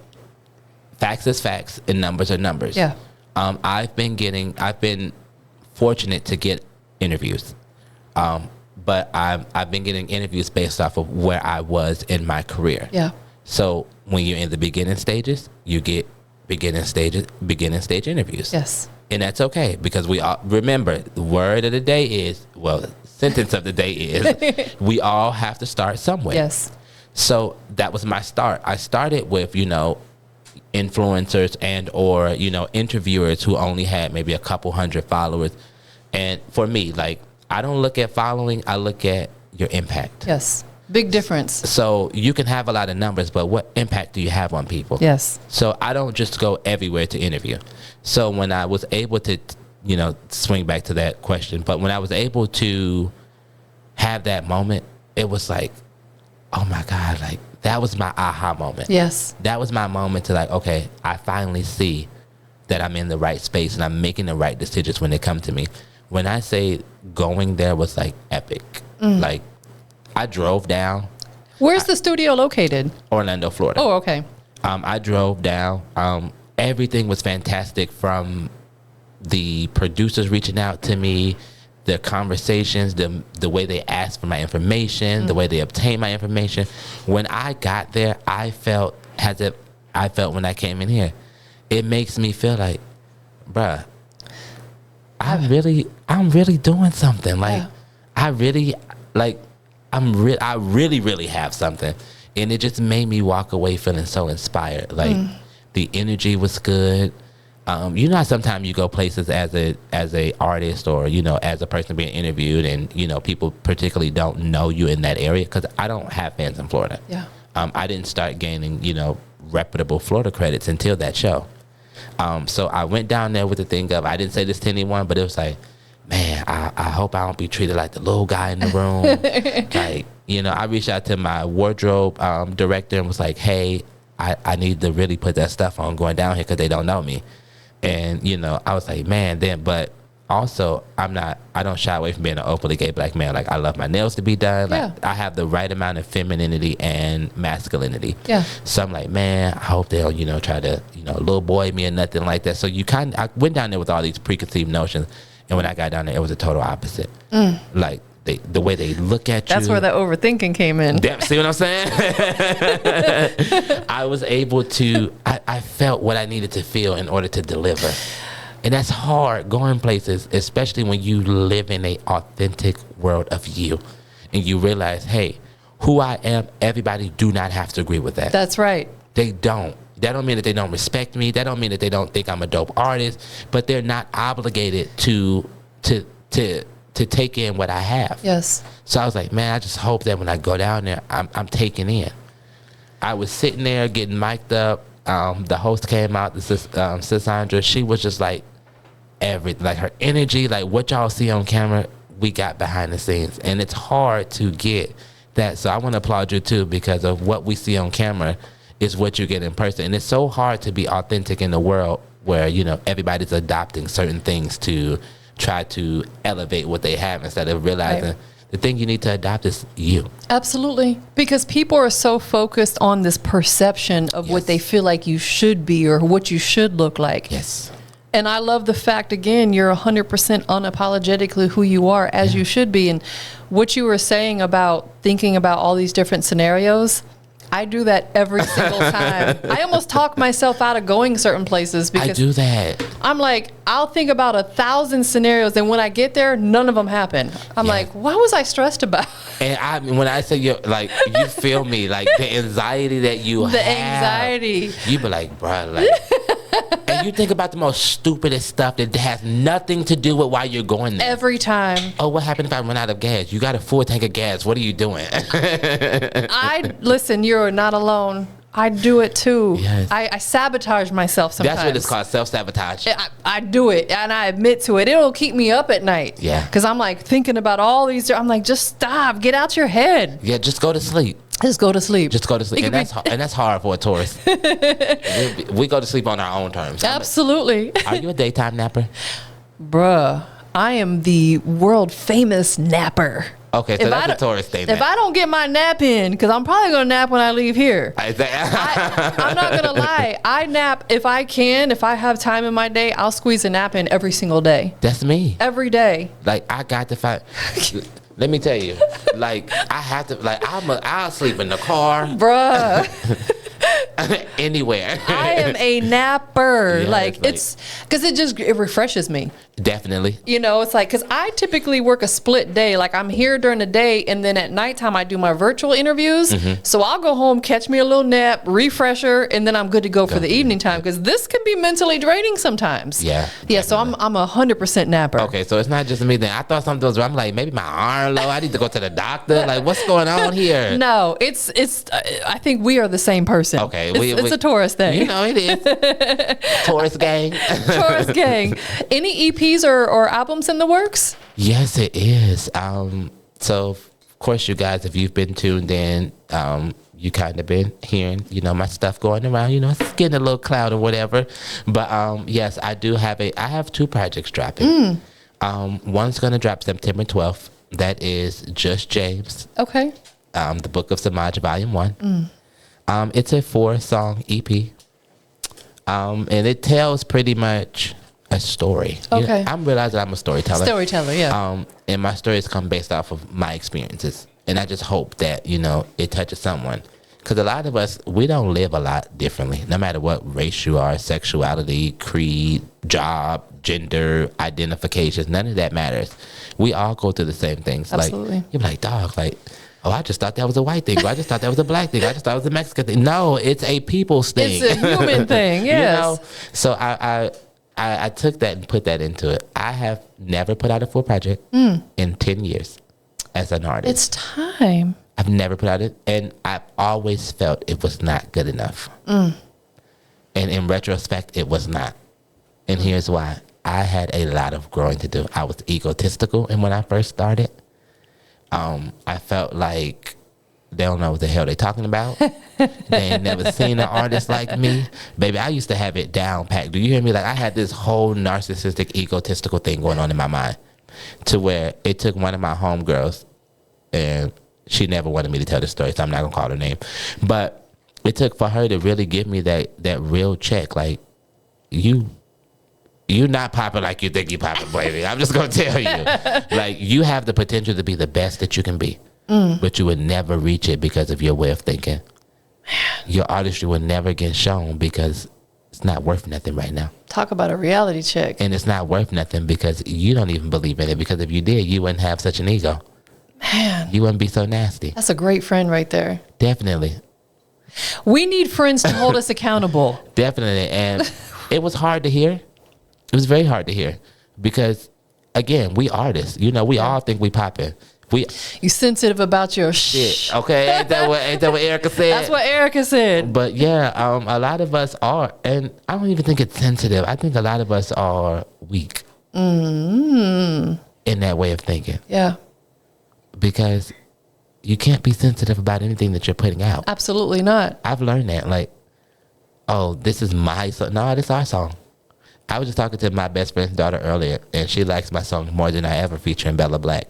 facts is facts and numbers are numbers. Yeah. I've been fortunate to get interviews. But I've been getting interviews based off of where I was in my career. Yeah. So when you're in the beginning stages, you get beginning stage interviews. Yes. And that's okay, because we all remember, the word of the day is, sentence of the day is we all have to start somewhere. Yes. So that was my start. I started with, influencers and or, interviewers who only had maybe a couple hundred followers. And for me, like, I don't look at following, I look at your impact. Yes. Big difference. So you can have a lot of numbers, but what impact do you have on people? Yes. So I don't just go everywhere to interview. So when I was able to, swing back to that question, but when I was able to have that moment, it was like, oh my God, like that was my aha moment. Yes. That was my moment to like, okay, I finally see that I'm in the right space and I'm making the right decisions when they come to me. When I say going there was like epic, like I drove down. Where's the studio located? Orlando, Florida. Oh, okay. I drove down. Everything was fantastic, from the producers reaching out to me, the conversations, the way they asked for my information, the way they obtained my information. When I got there, I felt as if I felt when I came in here. It makes me feel like, bruh, I'm really doing something. Like, Yeah. I really have something. And it just made me walk away feeling so inspired. Like, the energy was good. How sometimes you go places as a artist or, as a person being interviewed and, people particularly don't know you in that area, because I don't have fans in Florida. Yeah. I didn't start gaining, reputable Florida credits until that show. So I went down there with the thing of, I didn't say this to anyone, but it was like, man, I hope I don't be treated like the little guy in the room. Like, I reached out to my wardrobe director and was like, hey, I need to really put that stuff on going down here because they don't know me. And, I was like, man, but also I don't shy away from being an openly gay black man. Like, I love my nails to be done. Like, I have the right amount of femininity and masculinity. Yeah. So I'm like, man, I hope they don't, try to, little boy me or nothing like that. So I went down there with all these preconceived notions. And when I got down there, it was a total opposite. Like, the way they look at you. That's where the overthinking came in. See what I'm saying? I was able to, I felt what I needed to feel in order to deliver. And that's hard, going places, especially when you live in an authentic world of you. And you realize, hey, who I am, everybody do not have to agree with that. That's right. They don't. That don't mean that they don't respect me. That don't mean that they don't think I'm a dope artist. But they're not obligated to take in what I have. Yes. So I was like, man, I just hope that when I go down there, I'm taking in. I was sitting there getting mic'd up. The host came out, Sandra. She was just like everything, like her energy, like what y'all see on camera, we got behind the scenes. And it's hard to get that. So I want to applaud you too, because of what we see on camera is what you get in person. And it's so hard to be authentic in the world where, everybody's adopting certain things to try to elevate what they have instead of realizing the thing you need to adopt is you. Absolutely. Because people are so focused on this perception of what they feel like you should be or what you should look like. Yes. And I love the fact, again, you're 100% unapologetically who you are, as you should be. And what you were saying about thinking about all these different scenarios, I do that every single time. I almost talk myself out of going certain places because I do that. I'm like, I'll think about 1,000 scenarios, and when I get there, none of them happen. I'm like, what was I stressed about? And when I say you feel me, like the anxiety that you have. The anxiety. You be like, bro, like, and you think about the most stupidest stuff that has nothing to do with why you're going there. Every time. Oh, what happened if I run out of gas? You got a full tank of gas. What are you doing? Listen, you're not alone. I do it too. Yes. I sabotage myself sometimes. That's what it's called, self-sabotage. I do it, and I admit to it. It'll keep me up at night. Yeah. Because I'm like thinking about all these. I'm like, just stop. Get out your head. Yeah, just go to sleep. Just go to sleep. Just go to sleep. And that's hard for a tourist. We go to sleep on our own terms. Absolutely. Are you a daytime napper? Bruh, I am the world famous napper. Okay, so that's a tourist thing. If I don't get my nap in, because I'm probably going to nap when I leave here. I'm not going to lie. I nap if I can. If I have time in my day, I'll squeeze a nap in every single day. That's me. Every day. Like, I got to find... Let me tell you, like, I have to, like, I'll sleep in the car. Bruh. Anywhere. I am a napper. Yeah, like it's because it refreshes me. Definitely. You know, it's like, because I typically work a split day. Like I'm here during the day, and then at nighttime I do my virtual interviews. So I'll go home, catch me a little nap, refresher, and then I'm good to go for the evening time, because this can be mentally draining sometimes. Yeah. Yeah. So I'm 100% napper. Okay, so it's not just me then. I thought something was wrong. I'm like, maybe my arm low. I need to go to the doctor. Like, what's going on here? No, it's. I think we are the same person. Okay, it's a Taurus thing. You know it is. Taurus gang. Taurus gang. Any EPs or albums in the works? Yes, it is. So of course, you guys, if you've been tuned in, you kind of been hearing, my stuff going around. It's getting a little cloud or whatever. But yes, I have 2 projects dropping. One's gonna drop September 12th. That is Just James. Okay. The Book of Semaj, Volume 1. It's a 4-song EP. And it tells pretty much a story. Okay. I'm realizing I'm a storyteller. Storyteller, yeah. And my stories come based off of my experiences. And I just hope that, it touches someone. Because a lot of us, we don't live a lot differently. No matter what race you are, sexuality, creed, job, gender, identifications, none of that matters. We all go through the same things. Absolutely. Like, you're like, dog, like, oh, I just thought that was a white thing. Or I just thought that was a black thing. I just thought it was a Mexican thing. No, it's a people's thing. It's a human thing, yes. So I took that and put that into it. I have never put out a full project in 10 years as an artist. It's time. I've never put out it, and I've always felt it was not good enough. And in retrospect, it was not. And here's why. I had a lot of growing to do. I was egotistical, and when I first started, I felt like they don't know what the hell they're talking about. They ain't never seen an artist like me. Baby, I used to have it down packed. Do you hear me? Like, I had this whole narcissistic, egotistical thing going on in my mind, to where it took one of my homegirls, and she never wanted me to tell the story, so I'm not going to call her name. But it took for her to really give me that real check. Like, you're not popping like you think you popping, baby. I'm just going to tell you. Like, you have the potential to be the best that you can be. But you would never reach it because of your way of thinking. Your artistry will never get shown because it's not worth nothing right now. Talk about a reality check. And it's not worth nothing because you don't even believe in it. Because if you did, you wouldn't have such an ego. Man. You wouldn't be so nasty. That's a great friend right there. Definitely. We need friends to hold us accountable. Definitely. And it was hard to hear. It was very hard to hear. Because, again, we artists. We all think we popping. You sensitive about your shit. Okay, ain't that what Erica said? That's what Erica said. But yeah, a lot of us are, and I don't even think it's sensitive. I think a lot of us are weak in that way of thinking. Yeah. Because you can't be sensitive about anything that you're putting out. Absolutely not. I've learned that. Like, oh, this is my song. No, this is our song. I was just talking to my best friend's daughter earlier, and she likes my song more than I ever feature in Bella Black.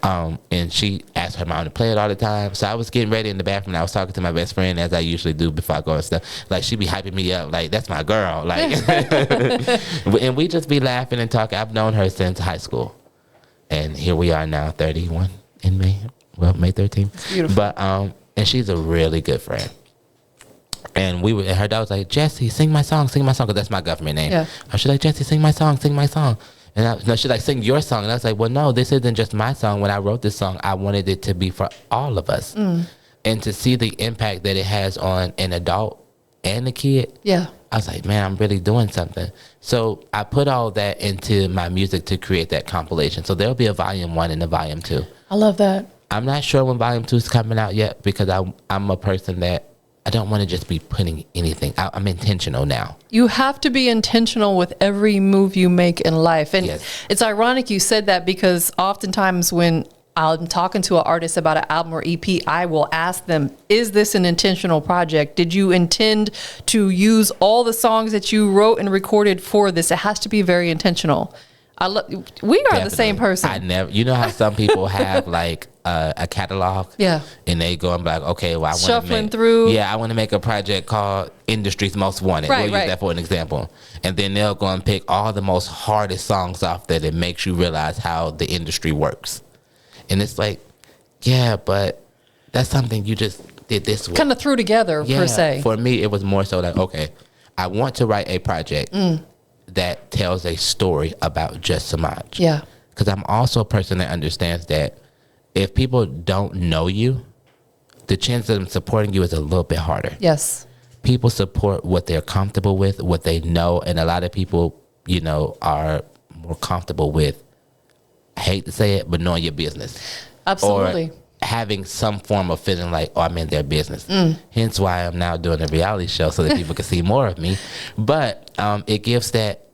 And she asked her mom to play it all the time. So I was getting ready in the bathroom, and I was talking to my best friend, as I usually do before I go and stuff. Like, she be hyping me up. Like, that's my girl. Like, and we just be laughing and talking. I've known her since high school. And here we are now, 31 in May. Well, May 13th. Beautiful. But, and she's a really good friend. And and her dad was like, Jesse, sing my song, because that's my government name. Yeah. She's like, Jesse, sing my song. And she's like, sing your song. And I was like, well, no, this isn't just my song. When I wrote this song, I wanted it to be for all of us. And to see the impact that it has on an adult and a kid. Yeah. I was like, man, I'm really doing something. So I put all that into my music to create that compilation. So there'll be a volume 1 and a volume 2. I love that. I'm not sure when volume 2 is coming out yet, because I'm a person that I don't want to just be putting anything. I'm intentional now. You have to be intentional with every move you make in life. And yes. It's ironic you said that, because oftentimes when I'm talking to an artist about an album or EP, I will ask them, is this an intentional project? Did you intend to use all the songs that you wrote and recorded for this? It has to be very intentional. We are Definitely. the same person. I never, you know how some people have like a catalog, yeah, and they go and be like, okay, well, I want to shuffling make, through. Yeah, I want to make a project called Industry's Most Wanted. Right, we'll use that for an example, and then they'll go and pick all the most hardest songs off that. It makes you realize how the industry works, and it's like, yeah, but that's something you just did this way. Kind of threw together, per se. For me, it was more so like, okay, I want to write a project that tells a story about just Semaj. Yeah. Because I'm also a person that understands that if people don't know you, the chance of them supporting you is a little bit harder. Yes. People support what they're comfortable with, what they know, and a lot of people, you know, are more comfortable with, I hate to say it, but knowing your business. Absolutely. Or having some form of feeling like, oh, I'm in their business. Hence why I'm now doing a reality show so that people can see more of me. But it gives that,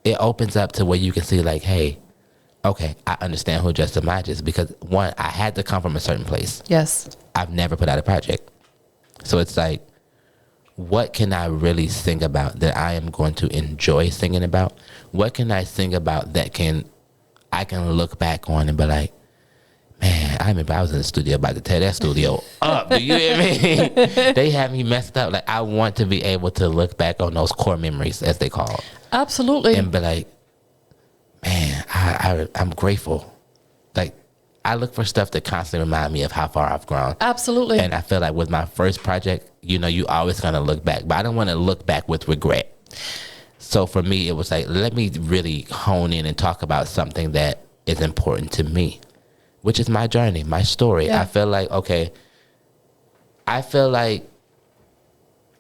it opens up to where you can see like, hey, okay, I understand who Just Semaj is, because one, I had to come from a certain place. Yes. I've never put out a project. So it's like, what can I really sing about that I am going to enjoy singing about? What can I sing about that I can look back on and be like, man, I remember I was in the studio about to tear that studio up. Do you hear me? They had me messed up. Like, I want to be able to look back on those core memories, as they call it. Absolutely. And be like, man, I'm grateful. Like, I look for stuff that constantly remind me of how far I've grown. Absolutely. And I feel like with my first project, you know, you always gonna look back, but I don't want to look back with regret. So for me, it was like, let me really hone in and talk about something that is important to me, which is my journey, my story. Yeah. I feel like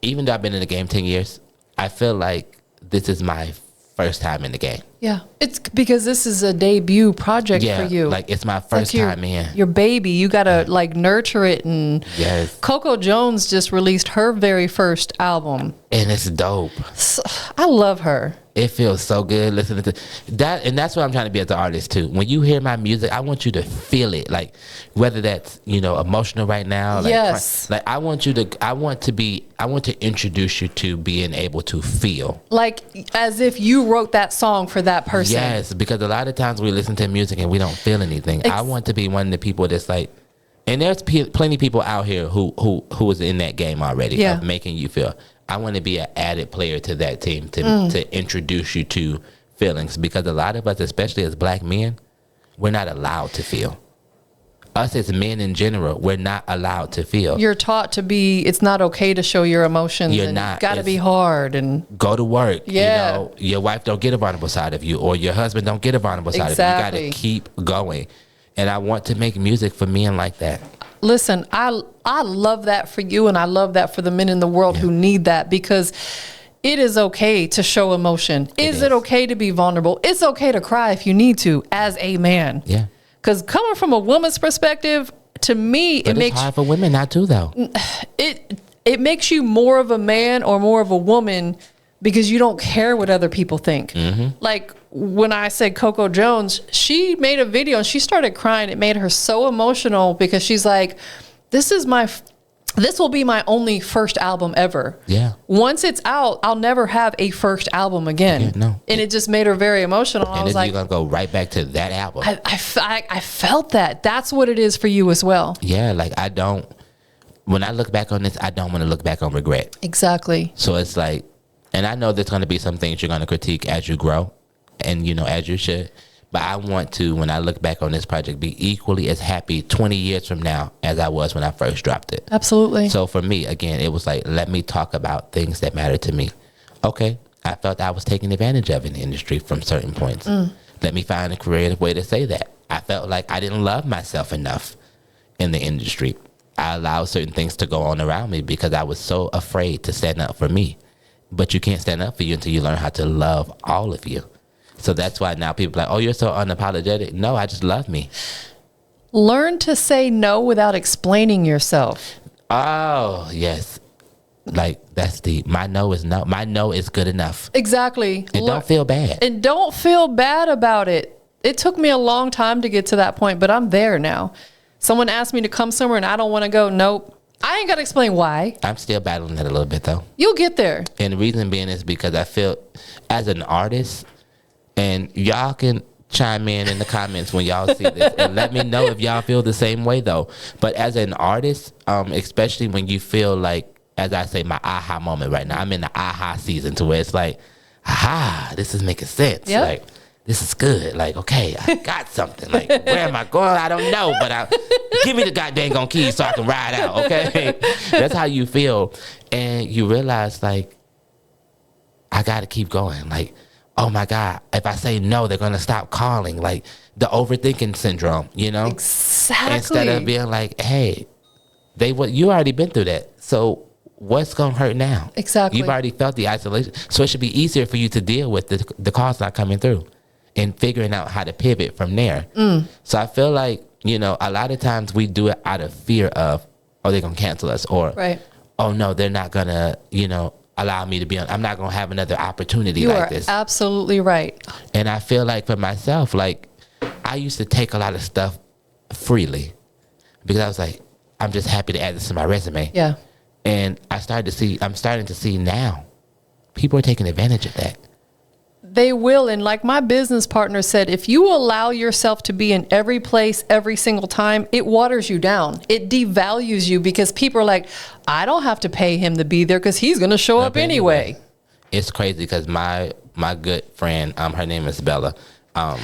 even though I've been in the game 10 years, I feel like this is my first time in the game. Yeah. It's because this is a debut project for you. Like, it's my first time in. Your baby. You got to like nurture it. And yes. Coco Jones just released her very first album. And it's dope. So, I love her. It feels so good listening to that. And that's what I'm trying to be as an artist too. When you hear my music, I want you to feel it. Like, whether that's, you know, emotional right now. Like, yes. Like, I want to introduce you to being able to feel. Like, as if you wrote that song for that person. Yes, because a lot of times we listen to music and we don't feel anything. I want to be one of the people that's like, and there's plenty of people out here who is in that game already of making you feel. I want to be an added player to that team to introduce you to feelings, because a lot of us, especially as black men, we're not allowed to feel. Us as men in general, we're not allowed to feel. You're taught to be, it's not okay to show your emotions. You're not. Got to be hard and go to work. Yeah. You know, your wife don't get a vulnerable side of you, or your husband don't get a vulnerable side of you. You got to keep going. And I want to make music for men like that. Listen, I love that for you, and I love that for the men in the world who need that, because it is okay to show emotion. Is it okay to be vulnerable? It's okay to cry if you need to as a man. Yeah. Because coming from a woman's perspective, to me, it makes hard for women not to, though. It makes you more of a man or more of a woman because you don't care what other people think. Mm-hmm. Like when I said Coco Jones, she made a video and she started crying. It made her so emotional because she's like, this will be my only first album ever. Yeah. Once it's out, I'll never have a first album again. Yeah, no. And it just made her very emotional. And I was like, you're going to go right back to that album. I felt that. That's what it is for you as well. Yeah. Like, when I look back on this, I don't want to look back on regret. Exactly. So it's like, and I know there's going to be some things you're going to critique as you grow, and, you know, as you should. But I want to, when I look back on this project, be equally as happy 20 years from now as I was when I first dropped it. Absolutely. So for me, again, it was like, let me talk about things that matter to me. Okay, I felt I was taken advantage of in the industry from certain points. Let me find a creative way to say that. I felt like I didn't love myself enough in the industry. I allowed certain things to go on around me because I was so afraid to stand up for me. But you can't stand up for you until you learn how to love all of you. So that's why now people are like, oh, you're so unapologetic. No, I just love me. Learn to say no without explaining yourself. Oh, yes. Like, that's deep. My no is no. My no is good enough. Exactly. And don't feel bad. And don't feel bad about it. It took me a long time to get to that point, but I'm there now. Someone asked me to come somewhere and I don't want to go. Nope. I ain't got to explain why. I'm still battling that a little bit, though. You'll get there. And the reason being is because I feel, as an artist, and y'all can chime in the comments when y'all see this and let me know if y'all feel the same way, though. But as an artist, especially when you feel like, as I say, my aha moment right now, I'm in the aha season to where it's like, aha, this is making sense. Yep. Like, this is good. Like, okay, I got something. Like, where am I going? I don't know, but give me the goddamn keys so I can ride out, okay? That's how you feel. And you realize, like, I got to keep going. Like, oh, my God, if I say no, they're going to stop calling. Like, the overthinking syndrome, you know? Exactly. Instead of being like, hey, you already been through that. So what's going to hurt now? Exactly. You've already felt the isolation. So it should be easier for you to deal with the calls not coming through and figuring out how to pivot from there. So I feel like, you know, a lot of times we do it out of fear of, oh, they're going to cancel us, or, right. oh, no, they're not going to, you know, allow me to be on. I'm not going to have another opportunity like this. You are absolutely right. And I feel like for myself, like, I used to take a lot of stuff freely because I was like, I'm just happy to add this to my resume. Yeah. And I'm starting to see now, people are taking advantage of that. They will. And like my business partner said, if you allow yourself to be in every place every single time, it waters you down. It devalues you because people are like, I don't have to pay him to be there because he's going to show up anyway. It's crazy because my good friend, her name is Bella. Shout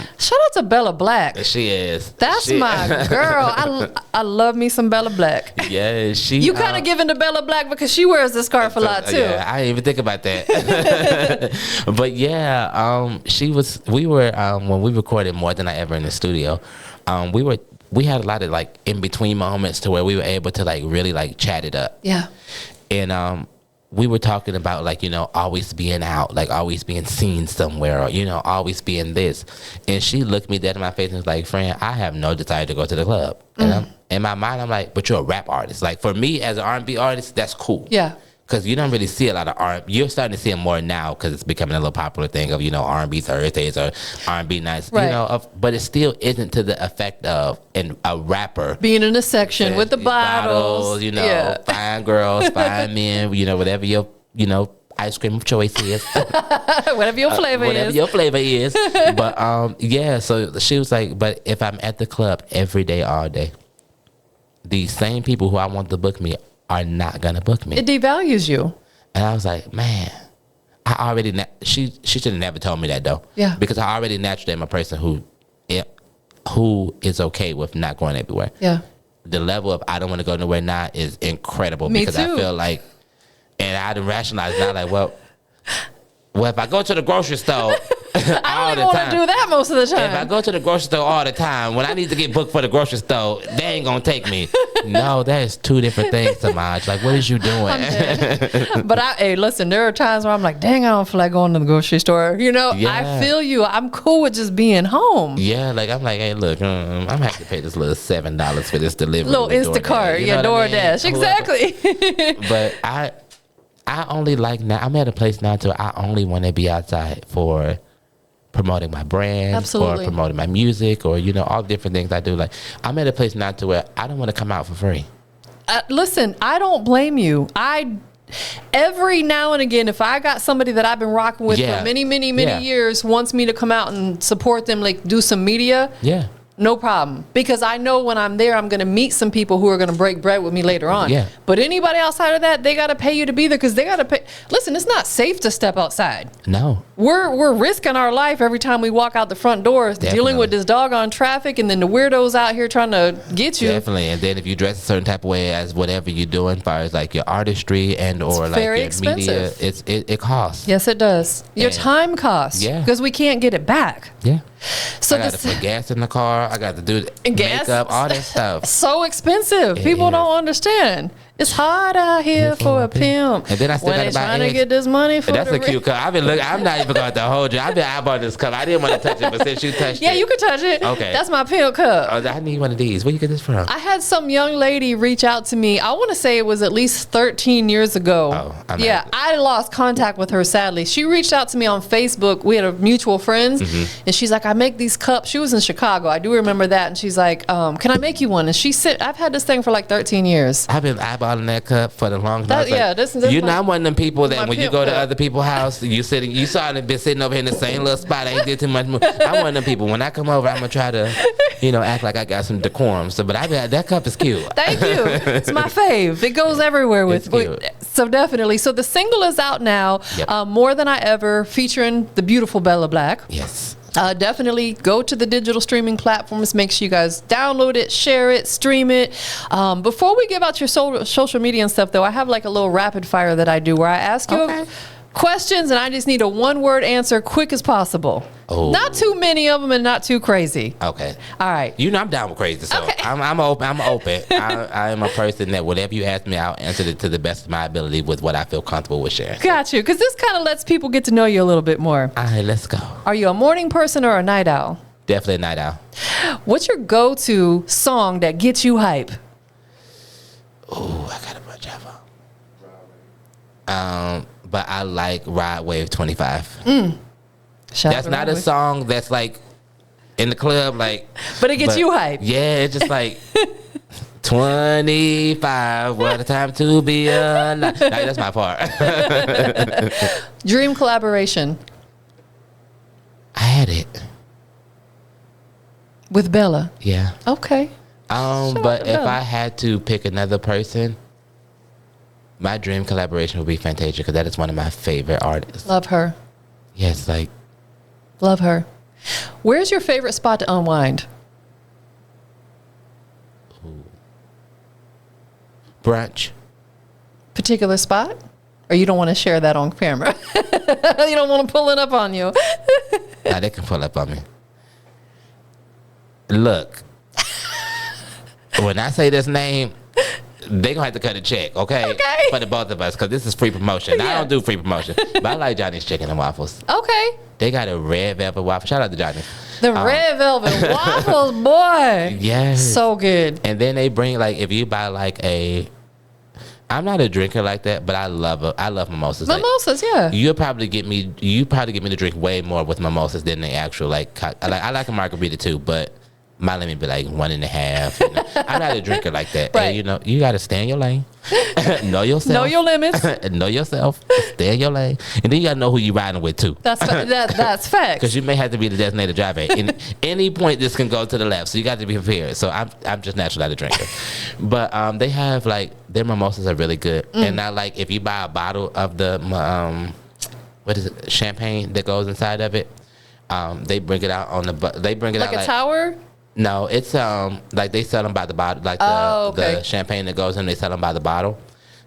out to Bella Black. She is. That's my girl. I love me some Bella Black. Yeah, You kind of giving to Bella Black because she wears the scarf a lot too. Yeah, I didn't even think about that. But yeah, we were when we recorded More Than I Ever in the studio, we had a lot of like in between moments to where we were able to like really like chat it up. Yeah. And we were talking about like, you know, always being out, like always being seen somewhere, or, you know, always being this. And she looked me dead in my face and was like, friend, I have no desire to go to the club. And in my mind, I'm like, but you're a rap artist. Like for me as an R&B artist, that's cool. Yeah. Because you don't really see a lot of R&B. You're starting to see it more now because it's becoming a little popular thing of, you know, R&B Thursdays or R&B nights. Right. You know, but it still isn't to the effect of a rapper being in a section with the bottles. You know, fine girls, fine men, you know, whatever your, you know, ice cream of choice is. Whatever your flavor is. But, yeah, so she was like, but if I'm at the club every day, all day, these same people who I want to book me are not gonna book me. It devalues you. And I was like, man, I already. She should have never told me that though. Yeah. Because I already naturally am a person who is okay with not going everywhere. Yeah. The level of I don't want to go nowhere now is incredible. Me because too. I feel like, and I done rationalized now like, well, if I go to the grocery store. I don't even want to do that most of the time. If I go to the grocery store all the time, when I need to get booked for the grocery store, they ain't gonna take me. No, that is two different things, Semaj. Like, what is you doing? But hey, listen, there are times where I'm like, dang, I don't feel like going to the grocery store. You know, Yeah. I feel you. I'm cool with just being home. Yeah, like I'm like, hey, look, I'm gonna have to pay this little $7 for this delivery. Little with Instacart, DoorDash. You know what I mean? DoorDash, exactly. But I only like now. I'm at a place now to I only want to be outside for promoting my brand. Absolutely. Or promoting my music, or, you know, all the different things I do. Like, I'm at a place now to where I don't want to come out for free. Listen, I don't blame you. Every now and again, if I got somebody that I've been rocking with for many years wants me to come out and support them, like do some media. Yeah. No problem. Because I know when I'm there, I'm going to meet some people who are going to break bread with me later on. Yeah. But anybody outside of that, they got to pay you to be there because they got to pay. Listen, it's not safe to step outside. No. We're risking our life every time we walk out the front door, dealing with this doggone traffic, and then the weirdos out here trying to get you. Definitely. And then if you dress a certain type of way as whatever you're doing, as far as like your artistry and or like your expensive. media, it costs. Yes, it does. Your time costs. Yeah. Because we can't get it back. Yeah. So I got to put gas in the car. I got to do gas, makeup, all that stuff. So expensive. People don't understand. It's hard out here for a pimp. And then I still got to buy trying to get this money for that's a cute cup. I've been looking. I'm not even going to hold you. I bought this cup. I didn't want to touch it, but since you touched it. Yeah, you can touch it. Okay. That's my pimp cup. Oh, I need one of these. Where you get this from? I had some young lady reach out to me. I want to say it was at least 13 years ago. Oh, I lost contact with her, sadly. She reached out to me on Facebook. We had a mutual friends, and she's like, I make these cups. She was in Chicago. I do remember that. And she's like, can I make you one? And she said, I've had this thing for like 13 years. I've been eyeballing that cup for the long time. This you're not one of them people that when you go to cup. other people's house, you saw it been sitting over here in the same little spot. I ain't did too much more. I'm one of them people. When I come over, I'm gonna try to, act like I got some decorum. So, but that cup is cute. Thank you. It's my fave. It goes everywhere with. So definitely. So the single is out now. Yep. More Than I Ever, featuring the beautiful Bella Black. Yes. Definitely go to the digital streaming platforms. Make sure you guys download it, share it, stream it. Before we give out your social media and stuff, though, I have like a little rapid fire that I do where I ask you questions and I just need a 1-word answer, quick as possible. Oh. Not too many of them and not too crazy. Okay. All right. You know I'm down with crazy, so Okay. I'm open. I am a person that whatever you ask me, I'll answer it to the best of my ability with what I feel comfortable with sharing. Got you. Because this kind of lets people get to know you a little bit more. All right, let's go. Are you a morning person or a night owl? Definitely a night owl. What's your go-to song that gets you hype? Oh, I got a bunch of them. But I like Ride Wave 25. That's not a song that's like in the club, like. But it gets you hype. Yeah, it's just like 25. What a time to be alive. Like, that's my part. Dream collaboration. I had it. With Bella. Yeah. Okay. But if I had to pick another person, my dream collaboration would be Fantasia, because that is one of my favorite artists. Love her. Yes, like. Love her. Where's your favorite spot to unwind? Brunch. Particular spot? Or you don't want to share that on camera? You don't want to pull it up on you? Nah, they can pull up on me. Look. When I say this name, they gonna have to cut a check, okay? For the both of us, because this is free promotion. Yeah. I don't do free promotion, but I like Johnny's Chicken and Waffles. Okay. They got a red velvet waffle. Shout out to Johnny. The red velvet waffles, boy. Yes. So good. And then they bring, like, if you buy like I'm not a drinker like that, but I love mimosas. Mimosas, yeah. You probably get me to drink way more with mimosas than the actual like. I like a margarita too, but my limit be like 1.5. You know? I'm not a drinker like that. Right. And, you know, you got to stay in your lane. Know yourself. Know your limits. Know yourself. Stay in your lane. And then you got to know who you riding with too. That's facts. Because you may have to be the designated driver. In any point, this can go to the left. So you got to be prepared. So I'm just naturally not a drinker. But they have like, their mimosas are really good. And I like, if you buy a bottle of the, what is it, champagne that goes inside of it, they bring it out on they bring it like out like a tower? No, it's like they sell them by the bottle, like the champagne that goes in. They sell them by the bottle,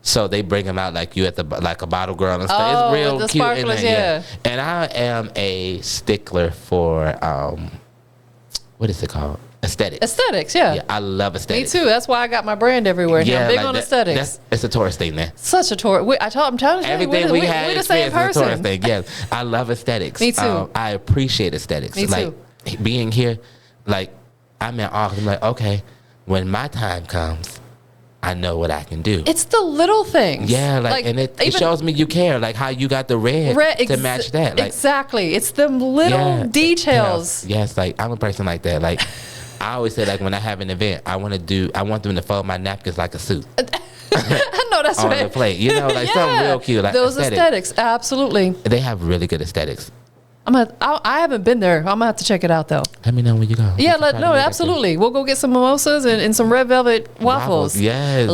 so they bring them out like you at the like a bottle girl and stuff. It's real the cute. sparklers, yeah. And I am a stickler for what is it called? Aesthetics. Aesthetics, yeah. Yeah, I love aesthetics. Me too. That's why I got my brand everywhere. Yeah, I'm big on aesthetics. It's a tourist thing, man. Such a tourist. I'm telling you, Everything we have we're the same experience is a tourist person. thing. Yes, I love aesthetics. Me too. I appreciate aesthetics. Me like too. being here, like I'm in awe. I'm like, okay, when my time comes, I know what I can do. It's the little things. Yeah, like and it shows me you care, like how you got the red to match that. Like, exactly. It's the little details. Yes, like I'm a person like that. Like I always say, like when I have an event, I want them to fold my napkins like a suit. I know that's on right. the plate, you know, like something real cute. Like those aesthetics, absolutely. They have really good aesthetics. I haven't been there. I'm gonna have to check it out though. Let me know when you go. Yeah, absolutely. We'll go get some mimosas and some red velvet waffles. Yes,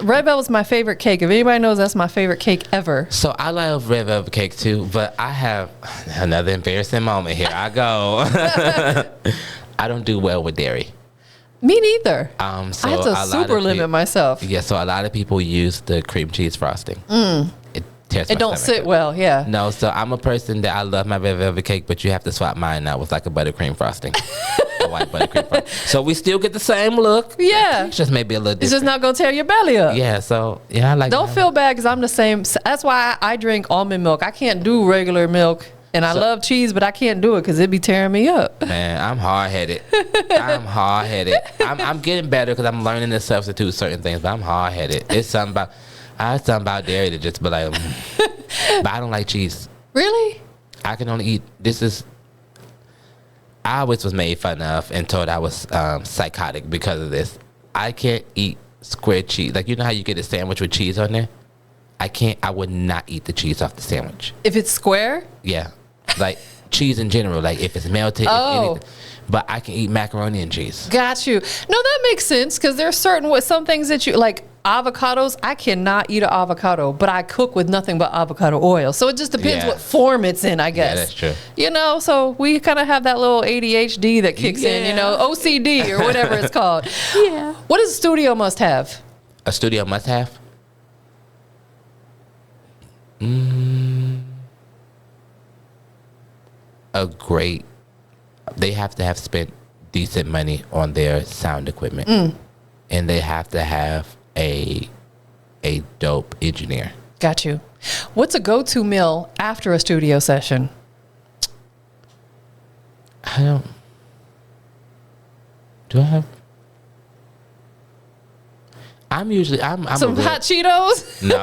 red velvet's my favorite cake. If anybody knows, that's my favorite cake ever. So I love red velvet cake too, but I have another embarrassing moment here. I go. I don't do well with dairy. Me neither. So I have to super limit myself. Yeah, so a lot of people use the cream cheese frosting. It don't sit well, yeah. No, so I'm a person that I love my red velvet cake, but you have to swap mine out with like a buttercream frosting. A white buttercream frosting. So we still get the same look. Yeah. It's just maybe a little different. It's just not going to tear your belly up. Yeah, so yeah, I like Don't feel bad because I'm the same. That's why I drink almond milk. I can't do regular milk. And I love cheese, but I can't do it because it'd be tearing me up. Man, I'm hard-headed. I'm getting better because I'm learning to substitute certain things, but I'm hard-headed. It's something about dairy that just be like, but I don't like cheese. Really? I can only eat, I always was made fun of and told I was psychotic because of this. I can't eat square cheese. Like, you know how you get a sandwich with cheese on there? I would not eat the cheese off the sandwich. If it's square? Yeah. Like cheese in general, like if it's melted, anything. But I can eat macaroni and cheese. Got you. No, that makes sense because there's some things that you like. avocados, I cannot eat an avocado, but I cook with nothing but avocado oil. So it just depends what form it's in, I guess. Yeah, that's true. You know, so we kind of have that little ADHD that kicks in, you know, OCD or whatever it's called. Yeah. What does a studio must have? A studio must have? They have to have spent decent money on their sound equipment. And they have to have a dope engineer. Got you. What's a go-to meal after a studio session? I'm Some hot Cheetos? No.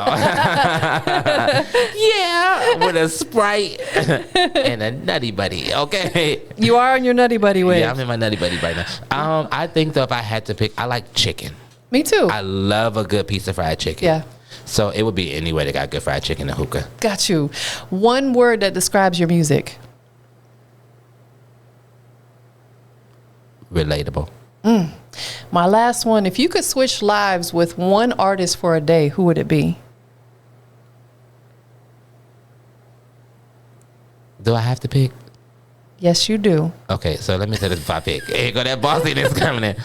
Yeah, with a Sprite and a Nutty Buddy. Okay. You are on your Nutty Buddy way. Yeah, I'm in my Nutty Buddy right now. I think though if I had to pick, I like chicken. Me too. I love a good piece of fried chicken. Yeah. So it would be anywhere that got good fried chicken and hookah. Got you. One word that describes your music. Relatable. My last one, if you could switch lives with one artist for a day, who would it be? Do I have to pick? Yes, you do. Okay, so let me say this before I pick. Here go that bossy that's coming in.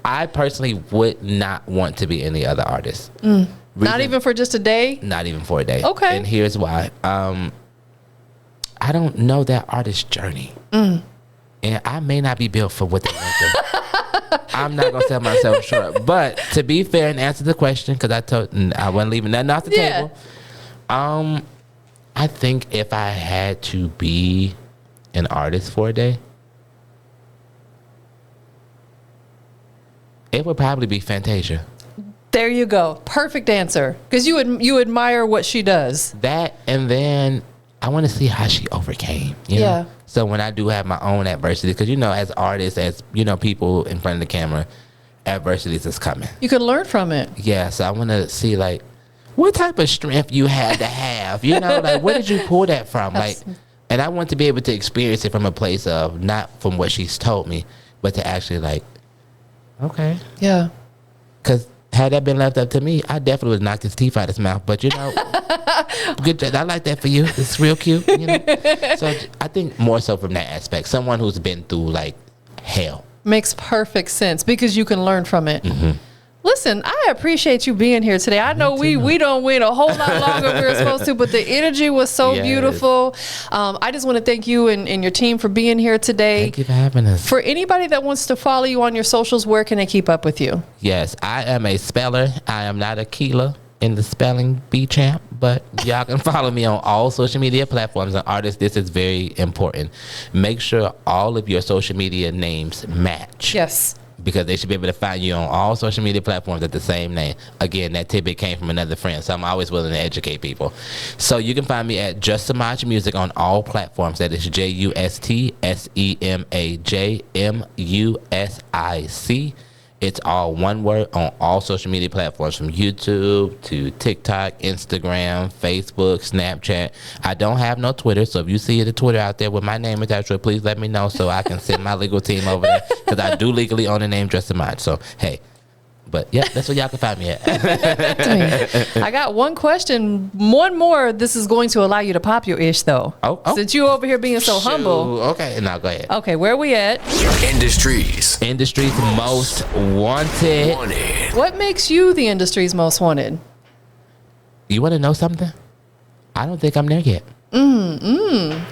I personally would not want to be any other artist. Not even for just a day? Not even for a day. Okay. And here's why. I don't know that artist's journey. And I may not be built for what they went through. I'm not going to sell myself short. But to be fair and answer the question, because I wasn't leaving nothing off the table. I think if I had to be an artist for a day, it would probably be Fantasia. There you go. Perfect answer. Because you admire what she does. That, and then I want to see how she overcame. You know? So when I do have my own adversity, because, you know, as artists, as, you know, people in front of the camera, adversities is coming. You can learn from it. Yeah, so I want to see, like, what type of strength you had to have. You know, like, where did you pull that from? Like, and I want to be able to experience it from a place of, not from what she's told me, but to actually, like, okay. Yeah. Because had that been left up to me, I definitely would knock his teeth out his mouth. But, you know, good. I like that for you. It's real cute. You know? So I think more so from that aspect. Someone who's been through, like, hell. Makes perfect sense because you can learn from it. Listen, I appreciate you being here today. I know we don't went a whole lot longer than we were supposed to, but the energy was so beautiful. I just want to thank you and your team for being here today. Thank you for having us. For anybody that wants to follow you on your socials, where can they keep up with you? Yes, I am a speller. I am not a keeler in the spelling bee champ, but y'all can follow me on all social media platforms. And artists, this is very important. Make sure all of your social media names match. Yes. Because they should be able to find you on all social media platforms at the same name. Again, that tidbit came from another friend, so I'm always willing to educate people. So you can find me at Just Semaj Music on all platforms. That is JustSemajMusic. It's all one word on all social media platforms, from YouTube to TikTok, Instagram, Facebook, Snapchat. I don't have no Twitter, so if you see the Twitter out there with my name attached to it, please let me know so I can send my legal team over there, because I do legally own the name Just Semaj. So, hey. But, yeah, that's where y'all can find me at. I got one question. One more. This is going to allow you to pop your ish, though. Oh. Since you over here being so humble. Okay, now go ahead. Okay, where are we at? Industry's most wanted. What makes you the industry's most wanted? You want to know something? I don't think I'm there yet.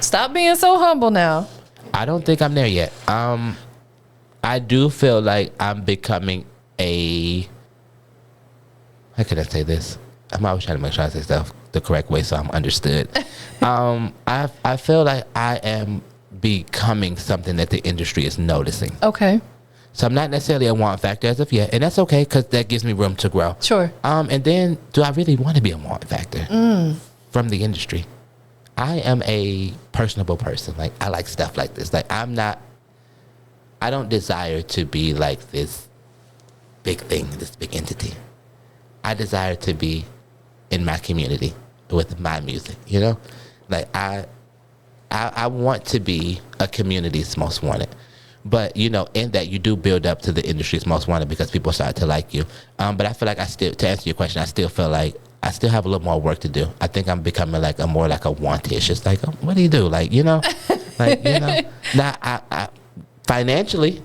Stop being so humble now. I don't think I'm there yet. I do feel like I'm becoming how can I say this? I'm always trying to make sure I say stuff the correct way so I'm understood. I feel like I am becoming something that the industry is noticing. Okay. So I'm not necessarily a want factor as of yet, and that's okay because that gives me room to grow. Sure. And then, do I really want to be a want factor from the industry? I am a personable person. Like, I like stuff like this. Like, I don't desire to be like this big thing, this big entity. I desire to be in my community with my music, you know? Like, I want to be a community's most wanted. But you know, in that you do build up to the industry's most wanted because people start to like you. But I feel like to answer your question, I still feel like I still have a little more work to do. I think I'm becoming like a more like a wantish. It's like, oh, what do you do? Like, you know, now I financially,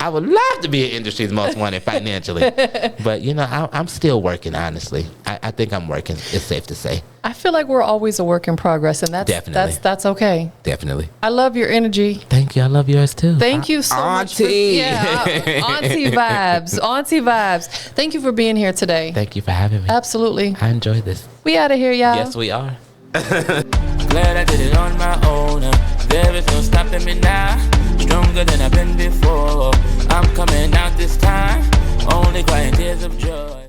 I would love to be an industry's most wanted financially, but you know, I'm still working. Honestly, I think I'm working. It's safe to say. I feel like we're always a work in progress, and that's okay. Definitely. I love your energy. Thank you. I love yours too. Thank you so much. Auntie vibes. Auntie vibes. Thank you for being here today. Thank you for having me. Absolutely. I enjoyed this. We out of here, y'all. Yes, we are. Glad I did it on my own. There is no stopping me now. Stronger than I've been before. I'm coming out this time. Only crying tears of joy.